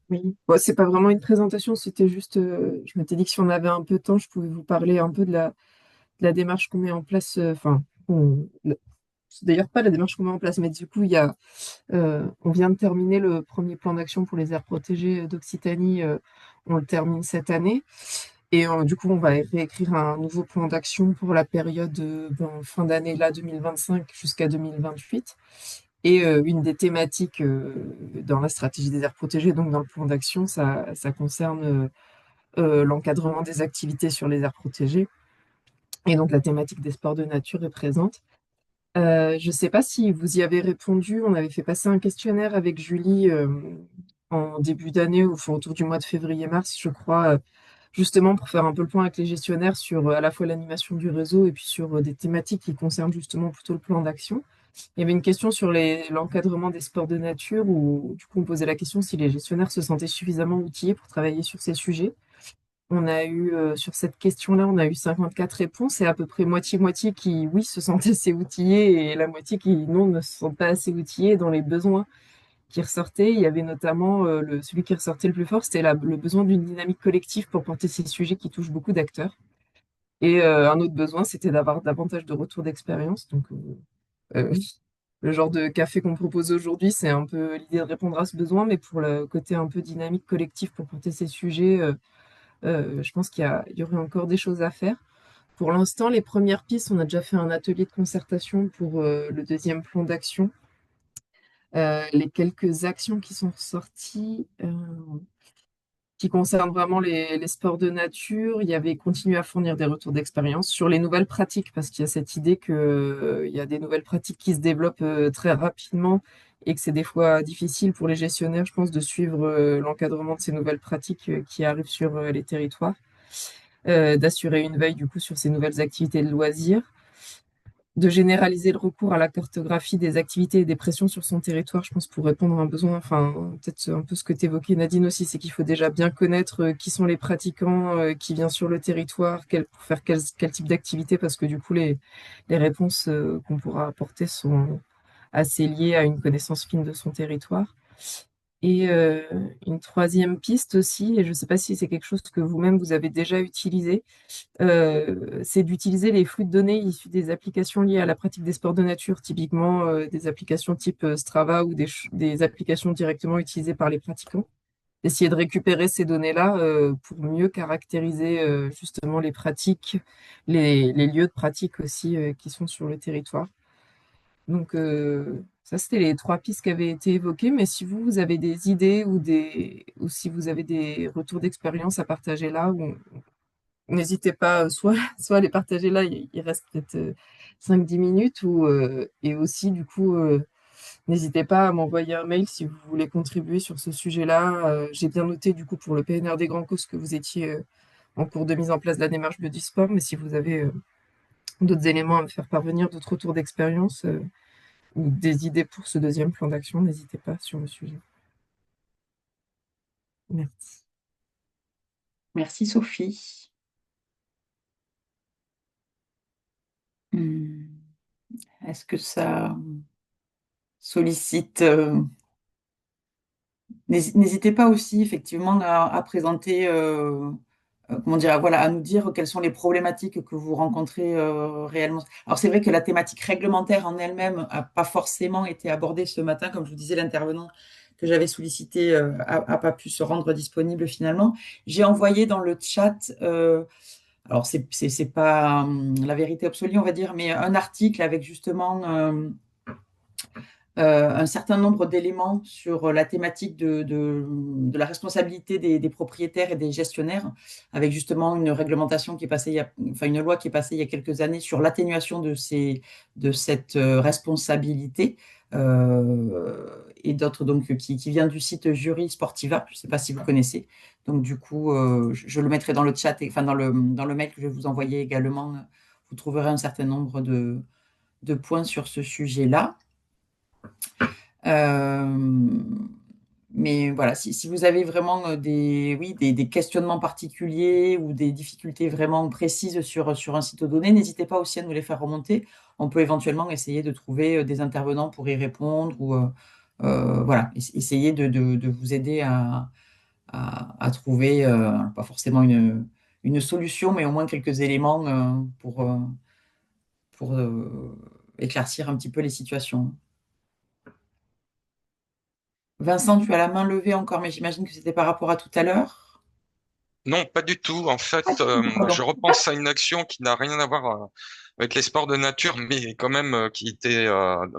K: Oui, bon, c'est pas vraiment une présentation, c'était juste, je m'étais dit que si on avait un peu de temps, je pouvais vous parler un peu de la démarche qu'on met en place. Enfin, c'est d'ailleurs pas la démarche qu'on met en place, mais du coup, on vient de terminer le premier plan d'action pour les aires protégées d'Occitanie. On le termine cette année. Et du coup, on va réécrire un nouveau plan d'action pour la période fin d'année là 2025 jusqu'à 2028. Et une des thématiques dans la stratégie des aires protégées, donc dans le plan d'action, ça concerne l'encadrement des activités sur les aires protégées. Et donc la thématique des sports de nature est présente. Je ne sais pas si vous y avez répondu. On avait fait passer un questionnaire avec Julie en début d'année, enfin, autour du mois de février-mars, je crois, justement pour faire un peu le point avec les gestionnaires sur à la fois l'animation du réseau et puis sur des thématiques qui concernent justement plutôt le plan d'action. Il y avait une question sur l'encadrement des sports de nature où du coup on posait la question si les gestionnaires se sentaient suffisamment outillés pour travailler sur ces sujets. On a eu, sur cette question-là, on a eu 54 réponses et à peu près moitié-moitié qui, oui, se sentaient assez outillés et la moitié qui, non, ne se sentent pas assez outillés dans les besoins qui ressortaient. Il y avait notamment, celui qui ressortait le plus fort, c'était le besoin d'une dynamique collective pour porter ces sujets qui touchent beaucoup d'acteurs. Et un autre besoin, c'était d'avoir davantage de retours d'expérience. Donc, le genre de café qu'on propose aujourd'hui, c'est un peu l'idée de répondre à ce besoin, mais pour le côté un peu dynamique collective pour porter ces sujets, je pense qu'il y aurait encore des choses à faire. Pour l'instant, les premières pistes, on a déjà fait un atelier de concertation pour le deuxième plan d'action. Les quelques actions qui sont ressorties, qui concernent vraiment les sports de nature, il y avait continuer à fournir des retours d'expérience sur les nouvelles pratiques, parce qu'il y a cette idée qu'il y a des nouvelles pratiques qui se développent très rapidement et que c'est des fois difficile pour les gestionnaires, je pense, de suivre l'encadrement de ces nouvelles pratiques qui arrivent sur les territoires, d'assurer une veille du coup sur ces nouvelles activités de loisirs, de généraliser le recours à la cartographie des activités et des pressions sur son territoire, je pense, pour répondre à un besoin, enfin, peut-être un peu ce que tu évoquais, Nadine, aussi, c'est qu'il faut déjà bien connaître qui sont les pratiquants, qui viennent sur le territoire, pour faire quel type d'activité, parce que du coup, les réponses qu'on pourra apporter sont assez lié à une connaissance fine de son territoire. Et une troisième piste aussi, et je ne sais pas si c'est quelque chose que vous-même vous avez déjà utilisé, c'est d'utiliser les flux de données issus des applications liées à la pratique des sports de nature, typiquement des applications type Strava ou des applications directement utilisées par les pratiquants. Essayer de récupérer ces données-là pour mieux caractériser justement les pratiques, les lieux de pratique aussi qui sont sur le territoire. Donc, ça, c'était les trois pistes qui avaient été évoquées. Mais si vous avez des idées ou si vous avez des retours d'expérience à partager là, n'hésitez pas, soit à les partager là, il reste peut-être 5-10 minutes, et aussi, du coup, n'hésitez pas à m'envoyer un mail si vous voulez contribuer sur ce sujet-là. J'ai bien noté, du coup, pour le PNR des Grands Causes que vous étiez en cours de mise en place de la démarche Biodisport, mais si vous avez d'autres éléments à me faire parvenir, d'autres retours d'expérience, ou des idées pour ce deuxième plan d'action, n'hésitez pas sur le sujet. Merci.
A: Merci Sophie. Est-ce que ça sollicite N'hésitez pas aussi effectivement à présenter, comment dire, voilà, à nous dire quelles sont les problématiques que vous rencontrez réellement. Alors c'est vrai que la thématique réglementaire en elle-même n'a pas forcément été abordée ce matin, comme je vous disais, l'intervenant que j'avais sollicité n'a pas pu se rendre disponible finalement. J'ai envoyé dans le chat, alors c'est pas la vérité absolue, on va dire, mais un article avec justement un certain nombre d'éléments sur la thématique de la responsabilité des propriétaires et des gestionnaires, avec justement une réglementation qui est passée, enfin une loi qui est passée il y a quelques années sur l'atténuation de cette responsabilité, et d'autres donc qui vient du site Jury Sportiva, je ne sais pas si vous connaissez. Donc du coup, je le mettrai dans le chat, enfin dans le mail que je vais vous envoyer également. Vous trouverez un certain nombre de points sur ce sujet-là. Mais voilà, si vous avez vraiment des questionnements particuliers ou des difficultés vraiment précises sur un site donné, n'hésitez pas aussi à nous les faire remonter. On peut éventuellement essayer de trouver des intervenants pour y répondre ou voilà, essayer de vous aider à trouver, pas forcément une solution, mais au moins quelques éléments pour éclaircir un petit peu les situations. Vincent, tu as la main levée encore, mais j'imagine que c'était par rapport à tout à l'heure.
J: Non, pas du tout. En fait,
A: Pardon.
J: je repense à une action qui n'a rien à voir avec les sports de nature, mais quand même qui était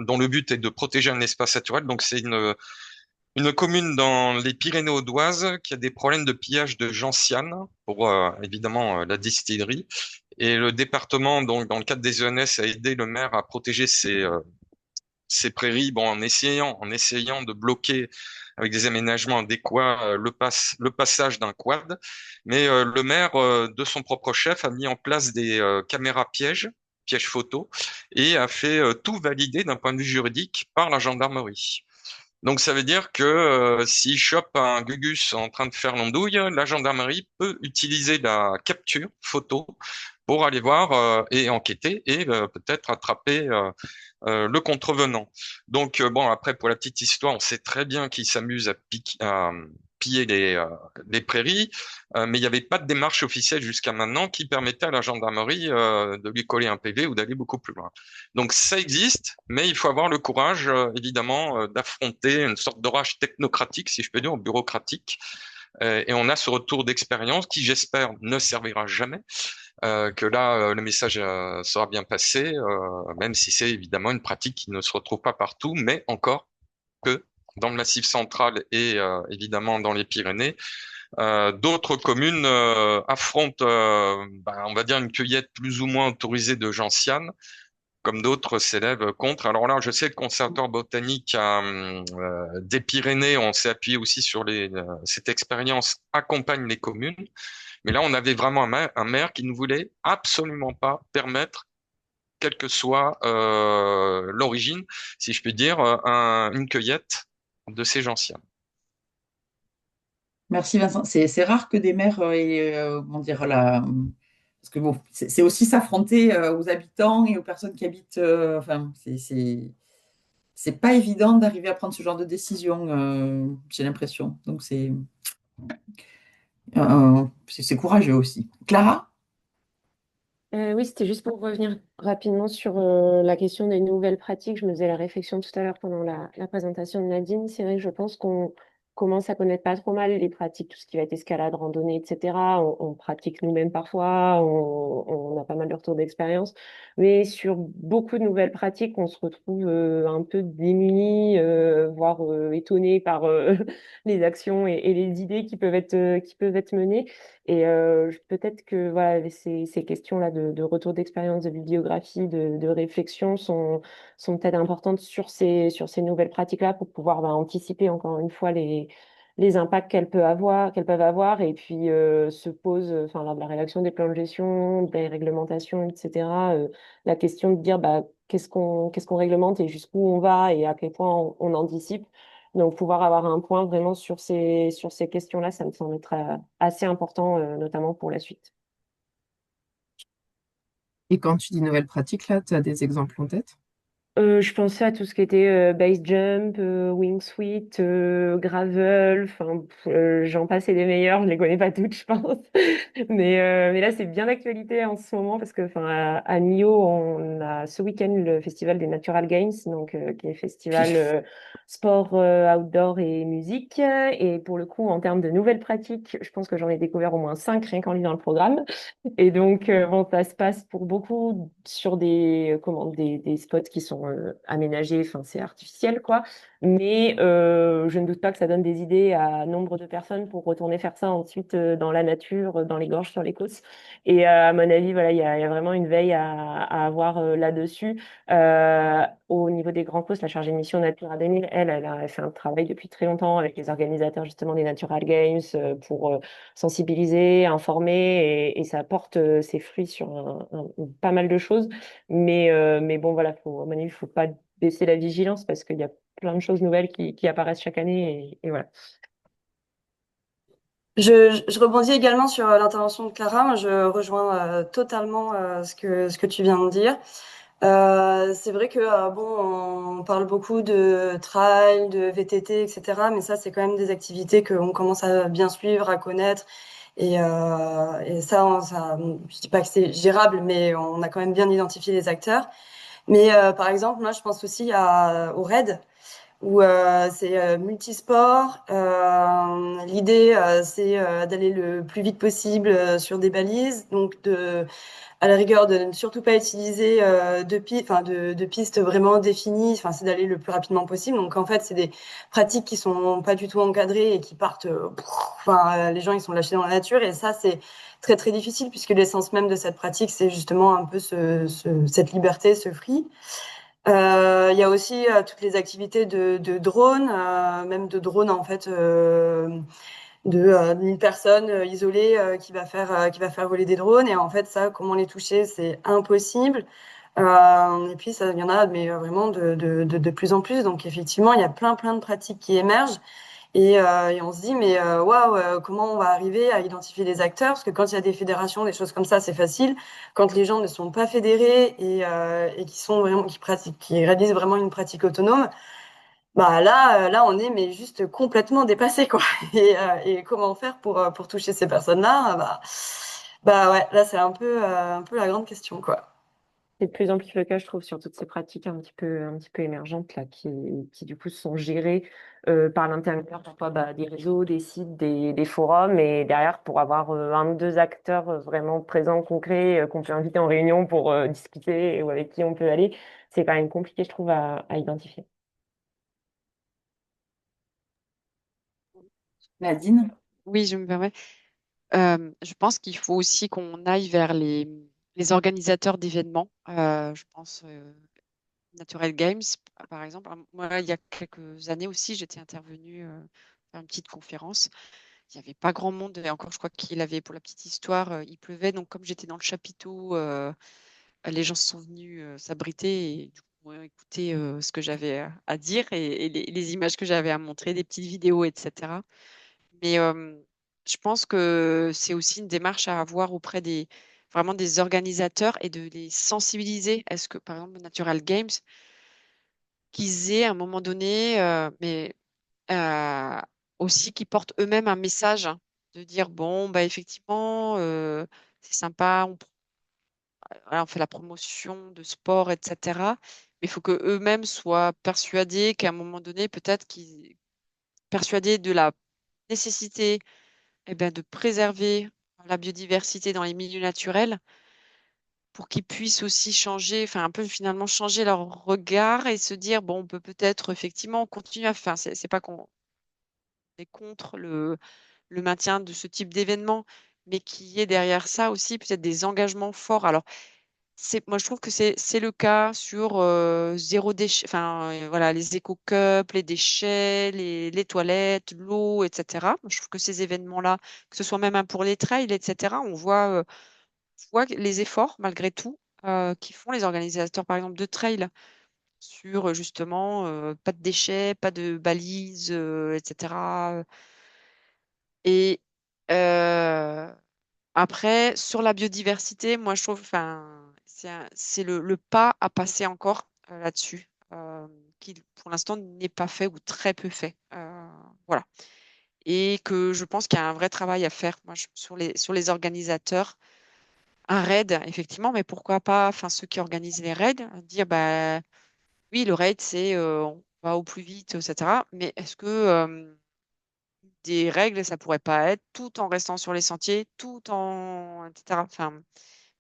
J: dont le but est de protéger un espace naturel. Donc c'est une commune dans les Pyrénées-Audoises qui a des problèmes de pillage de gentiane pour évidemment la distillerie. Et le département, donc dans le cadre des ENS, a aidé le maire à protéger ces prairies, bon, en essayant de bloquer avec des aménagements adéquats le passage d'un quad. Mais le maire, de son propre chef, a mis en place des caméras pièges photo, et a fait tout valider d'un point de vue juridique par la gendarmerie. Donc ça veut dire que s'il chope un Gugus en train de faire l'andouille, la gendarmerie peut utiliser la capture photo pour aller voir et enquêter et peut-être attraper le contrevenant. Donc bon, après pour la petite histoire, on sait très bien qu'il s'amuse à piller les prairies, mais il n'y avait pas de démarche officielle jusqu'à maintenant qui permettait à la gendarmerie de lui coller un PV ou d'aller beaucoup plus loin. Donc ça existe, mais il faut avoir le courage, évidemment, d'affronter une sorte d'orage technocratique, si je peux dire, ou bureaucratique. Et on a ce retour d'expérience qui, j'espère, ne servira jamais. Que là, le message sera bien passé, même si c'est évidemment une pratique qui ne se retrouve pas partout, mais encore que dans le Massif central et évidemment dans les Pyrénées. D'autres communes affrontent, on va dire, une cueillette plus ou moins autorisée de gentiane, comme d'autres s'élèvent contre. Alors là, je sais que le conservatoire botanique des Pyrénées, on s'est appuyé aussi sur cette expérience, accompagne les communes. Mais là, on avait vraiment un maire qui ne voulait absolument pas permettre, quelle que soit l'origine, si je puis dire, une cueillette de ces gentianes.
A: Merci Vincent. C'est rare que des maires aient, comment dire, parce que bon, c'est aussi s'affronter aux habitants et aux personnes qui habitent. Enfin, c'est pas évident d'arriver à prendre ce genre de décision, j'ai l'impression. Donc c'est courageux aussi. Clara?
C: Oui, c'était juste pour revenir rapidement sur la question des nouvelles pratiques. Je me faisais la réflexion tout à l'heure pendant la présentation de Nadine. C'est vrai que je pense qu'on commence à connaître pas trop mal les pratiques, tout ce qui va être escalade, randonnée, etc. On pratique nous-mêmes parfois, on a pas mal de retours d'expérience. Mais sur beaucoup de nouvelles pratiques, on se retrouve un peu démunis, voire étonnés par les actions et les idées qui peuvent être menées. Et peut-être que voilà, ces questions-là de retour d'expérience, de bibliographie, de réflexion sont peut-être importantes sur ces nouvelles pratiques-là pour pouvoir anticiper encore une fois les impacts qu'elles peuvent avoir et puis se pose, enfin, lors de la rédaction des plans de gestion, des réglementations, etc., la question de dire qu'est-ce qu'on réglemente et jusqu'où on va et à quel point on anticipe. Donc, pouvoir avoir un point vraiment sur ces questions-là, ça me semble être assez important, notamment pour la suite.
K: Et quand tu dis nouvelle pratique, là, tu as des exemples en tête?
C: Je pensais à tout ce qui était base jump, wingsuit, gravel, enfin j'en passe et des meilleurs, je les connais pas toutes, je pense. Mais là c'est bien d'actualité en ce moment parce que enfin à Millau on a ce week-end le festival des Natural Games, donc qui est festival sport, outdoor et musique. Et pour le coup en termes de nouvelles pratiques, je pense que j'en ai découvert au moins 5 rien qu'en lisant le programme. Et donc, bon, ça se passe pour beaucoup sur des spots qui sont aménagés, enfin, c'est artificiel, quoi. Mais je ne doute pas que ça donne des idées à nombre de personnes pour retourner faire ça ensuite dans la nature, dans les gorges, sur les côtes. Et à mon avis, voilà, il y a vraiment une veille à avoir là-dessus. Au niveau des grands causes, la chargée de mission Natura 2000, elle a fait un travail depuis très longtemps avec les organisateurs justement des Natural Games pour sensibiliser, informer, et ça porte ses fruits sur pas mal de choses. Mais bon, voilà, à mon avis, il ne faut pas baisser la vigilance parce qu'il y a plein de choses nouvelles qui apparaissent chaque année. Et voilà.
G: Je rebondis également sur l'intervention de Clara. Moi, je rejoins totalement ce que tu viens de dire. C'est vrai que bon, on parle beaucoup de trail, de VTT, etc. Mais ça, c'est quand même des activités qu'on commence à bien suivre, à connaître. Et ça, je dis pas que c'est gérable, mais on a quand même bien identifié les acteurs. Mais par exemple, moi, je pense aussi au RAID où c'est multisport. L'idée, c'est d'aller le plus vite possible sur des balises, donc à la rigueur de ne surtout pas utiliser de pistes vraiment définies. Enfin, c'est d'aller le plus rapidement possible. Donc en fait, c'est des pratiques qui sont pas du tout encadrées et qui partent. Les gens ils sont lâchés dans la nature et ça c'est très très difficile puisque l'essence même de cette pratique c'est justement un peu cette liberté, ce free. Il y a aussi toutes les activités de drones, même de drones en fait, d'une personne isolée qui va faire voler des drones. Et en fait, ça, comment les toucher, c'est impossible. Et puis, ça, il y en a, mais vraiment de plus en plus. Donc, effectivement, il y a plein de pratiques qui émergent. Et on se dit, mais waouh, comment on va arriver à identifier les acteurs? Parce que quand il y a des fédérations, des choses comme ça, c'est facile. Quand les gens ne sont pas fédérés et qui sont vraiment, qui pratiquent, qui réalisent vraiment une pratique autonome, bah là, on est mais juste complètement dépassé, quoi. Et comment faire pour toucher ces personnes-là? Bah ouais, là, c'est un peu la grande question, quoi.
C: C'est de plus en plus le cas, je trouve, sur toutes ces pratiques un petit peu émergentes là, qui du coup sont gérées par l'intermédiaire parfois des réseaux, des sites, des forums, et derrière pour avoir un ou deux acteurs vraiment présents, concrets, qu'on peut inviter en réunion pour discuter ou avec qui on peut aller, c'est quand même compliqué, je trouve, à identifier.
A: Nadine?
B: Oui, je me permets. Je pense qu'il faut aussi qu'on aille vers les organisateurs d'événements. Je pense Natural Games, par exemple. Moi, il y a quelques années aussi, j'étais intervenue faire une petite conférence. Il n'y avait pas grand monde. Et encore, je crois qu'il avait, pour la petite histoire, il pleuvait. Donc, comme j'étais dans le chapiteau, les gens se sont venus s'abriter et du coup, écouter ce que j'avais à dire et les images que j'avais à montrer, des petites vidéos, etc. Mais je pense que c'est aussi une démarche à avoir auprès vraiment des organisateurs et de les sensibiliser. Est-ce que, par exemple, Natural Games, qu'ils aient à un moment donné, mais euh, aussi qui portent eux-mêmes un message, hein, de dire, bon, bah, effectivement, c'est sympa, voilà, on fait la promotion de sport, etc. Mais il faut que eux-mêmes soient persuadés qu'à un moment donné, peut-être qu'ils persuadés de la nécessité de préserver la biodiversité dans les milieux naturels pour qu'ils puissent aussi changer, enfin un peu finalement changer leur regard et se dire, bon, on peut peut-être effectivement continuer à faire, c'est pas qu'on est contre le maintien de ce type d'événement, mais qu'il y ait derrière ça aussi peut-être des engagements forts. Alors, moi, je trouve que c'est le cas sur zéro déchet, enfin, voilà, les éco-cups, les déchets, les toilettes, l'eau, etc. Je trouve que ces événements-là, que ce soit même pour les trails, etc., on voit les efforts, malgré tout, qu'ils font les organisateurs, par exemple, de trails, sur justement pas de déchets, pas de balises, etc. Et euh, après, sur la biodiversité, moi, je trouve, enfin, c'est le pas à passer encore là-dessus, qui pour l'instant n'est pas fait ou très peu fait. Voilà. Et que je pense qu'il y a un vrai travail à faire, moi, sur les organisateurs. Un raid, effectivement, mais pourquoi pas, enfin, ceux qui organisent les raids, dire, bah, oui, le raid, c'est on va au plus vite, etc. Mais est-ce que des règles, ça pourrait pas être tout en restant sur les sentiers, tout en, etc. Enfin,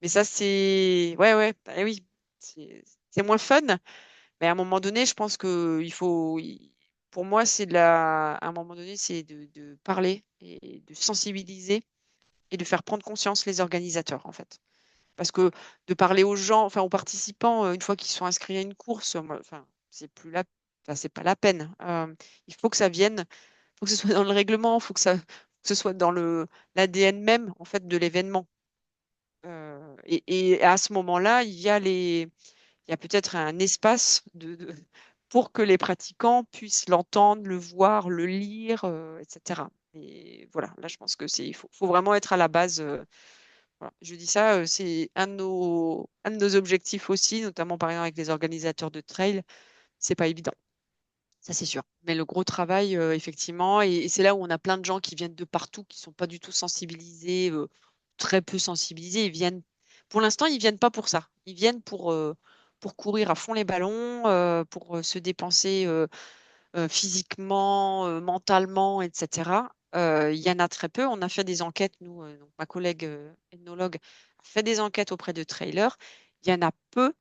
B: mais ça, c'est, ouais, ouais, bah oui, c'est moins fun. Mais à un moment donné, je pense que pour moi, à un moment donné, c'est de parler et de sensibiliser et de faire prendre conscience les organisateurs, en fait. Parce que de parler aux gens, enfin aux participants, une fois qu'ils sont inscrits à une course, enfin, c'est pas la peine. Il faut que ça vienne, faut que ce soit dans le règlement, que ce soit dans l'ADN même en fait de l'événement. Et à ce moment-là, il y a peut-être un espace pour que les pratiquants puissent l'entendre, le voir, le lire, etc. Et voilà, là, je pense que il faut vraiment être à la base. Voilà. Je dis ça, c'est un de nos objectifs aussi, notamment par exemple avec les organisateurs de trail. C'est pas évident, ça c'est sûr. Mais le gros travail, effectivement, et c'est là où on a plein de gens qui viennent de partout, qui sont pas du tout sensibilisés, très peu sensibilisés. Pour l'instant, ils viennent pas pour ça. Ils viennent pour courir à fond les ballons, pour se dépenser physiquement, mentalement, etc. Il y en a très peu. On a fait des enquêtes, nous, donc ma collègue ethnologue a fait des enquêtes auprès de trailers. Il y en a peu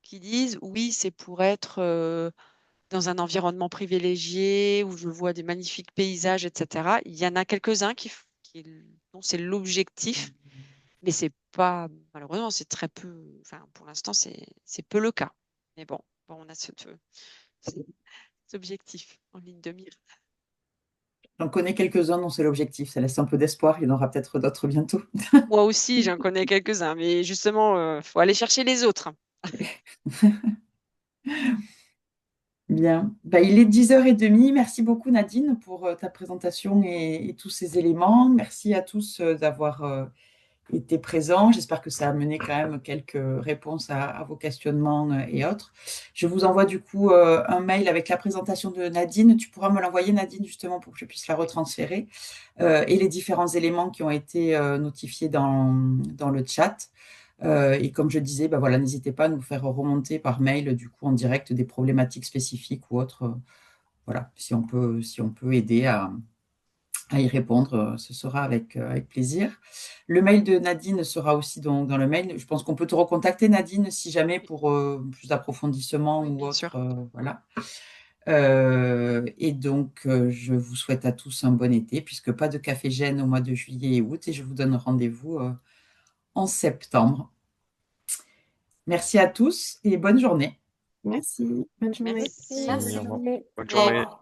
B: qui disent oui, c'est pour être dans un environnement privilégié où je vois des magnifiques paysages, etc. Il y en a quelques-uns dont c'est l'objectif, mais c'est pas, malheureusement, c'est très peu, enfin, pour l'instant, c'est peu le cas. Mais bon, on a cet objectif en ligne de mire.
A: J'en connais quelques-uns dont c'est l'objectif. Ça laisse un peu d'espoir. Il y en aura peut-être d'autres bientôt.
B: Moi aussi, j'en connais quelques-uns, mais justement, faut aller chercher les autres.
A: Bien. Bah, il est 10h30. Merci beaucoup, Nadine, pour ta présentation et tous ces éléments. Merci à tous d'avoir été présents. J'espère que ça a mené quand même quelques réponses à vos questionnements et autres. Je vous envoie du coup un mail avec la présentation de Nadine. Tu pourras me l'envoyer, Nadine, justement, pour que je puisse la retransférer et les différents éléments qui ont été notifiés dans le chat. Et comme je disais, bah voilà, n'hésitez pas à nous faire remonter par mail, du coup, en direct, des problématiques spécifiques ou autres. Voilà, si on peut aider à y répondre, ce sera avec plaisir. Le mail de Nadine sera aussi dans le mail. Je pense qu'on peut te recontacter, Nadine, si jamais pour plus d'approfondissement
B: Oui,
A: ou
B: bien sûr.
A: autre. Voilà. Et donc, je vous souhaite à tous un bon été, puisque pas de café gêne au mois de juillet et août, et je vous donne rendez-vous en septembre. Merci à tous et bonne journée.
K: Merci. Bonne journée.
C: Merci.
B: Merci.
J: Au revoir. Bonne
G: Au
J: journée.
G: revoir.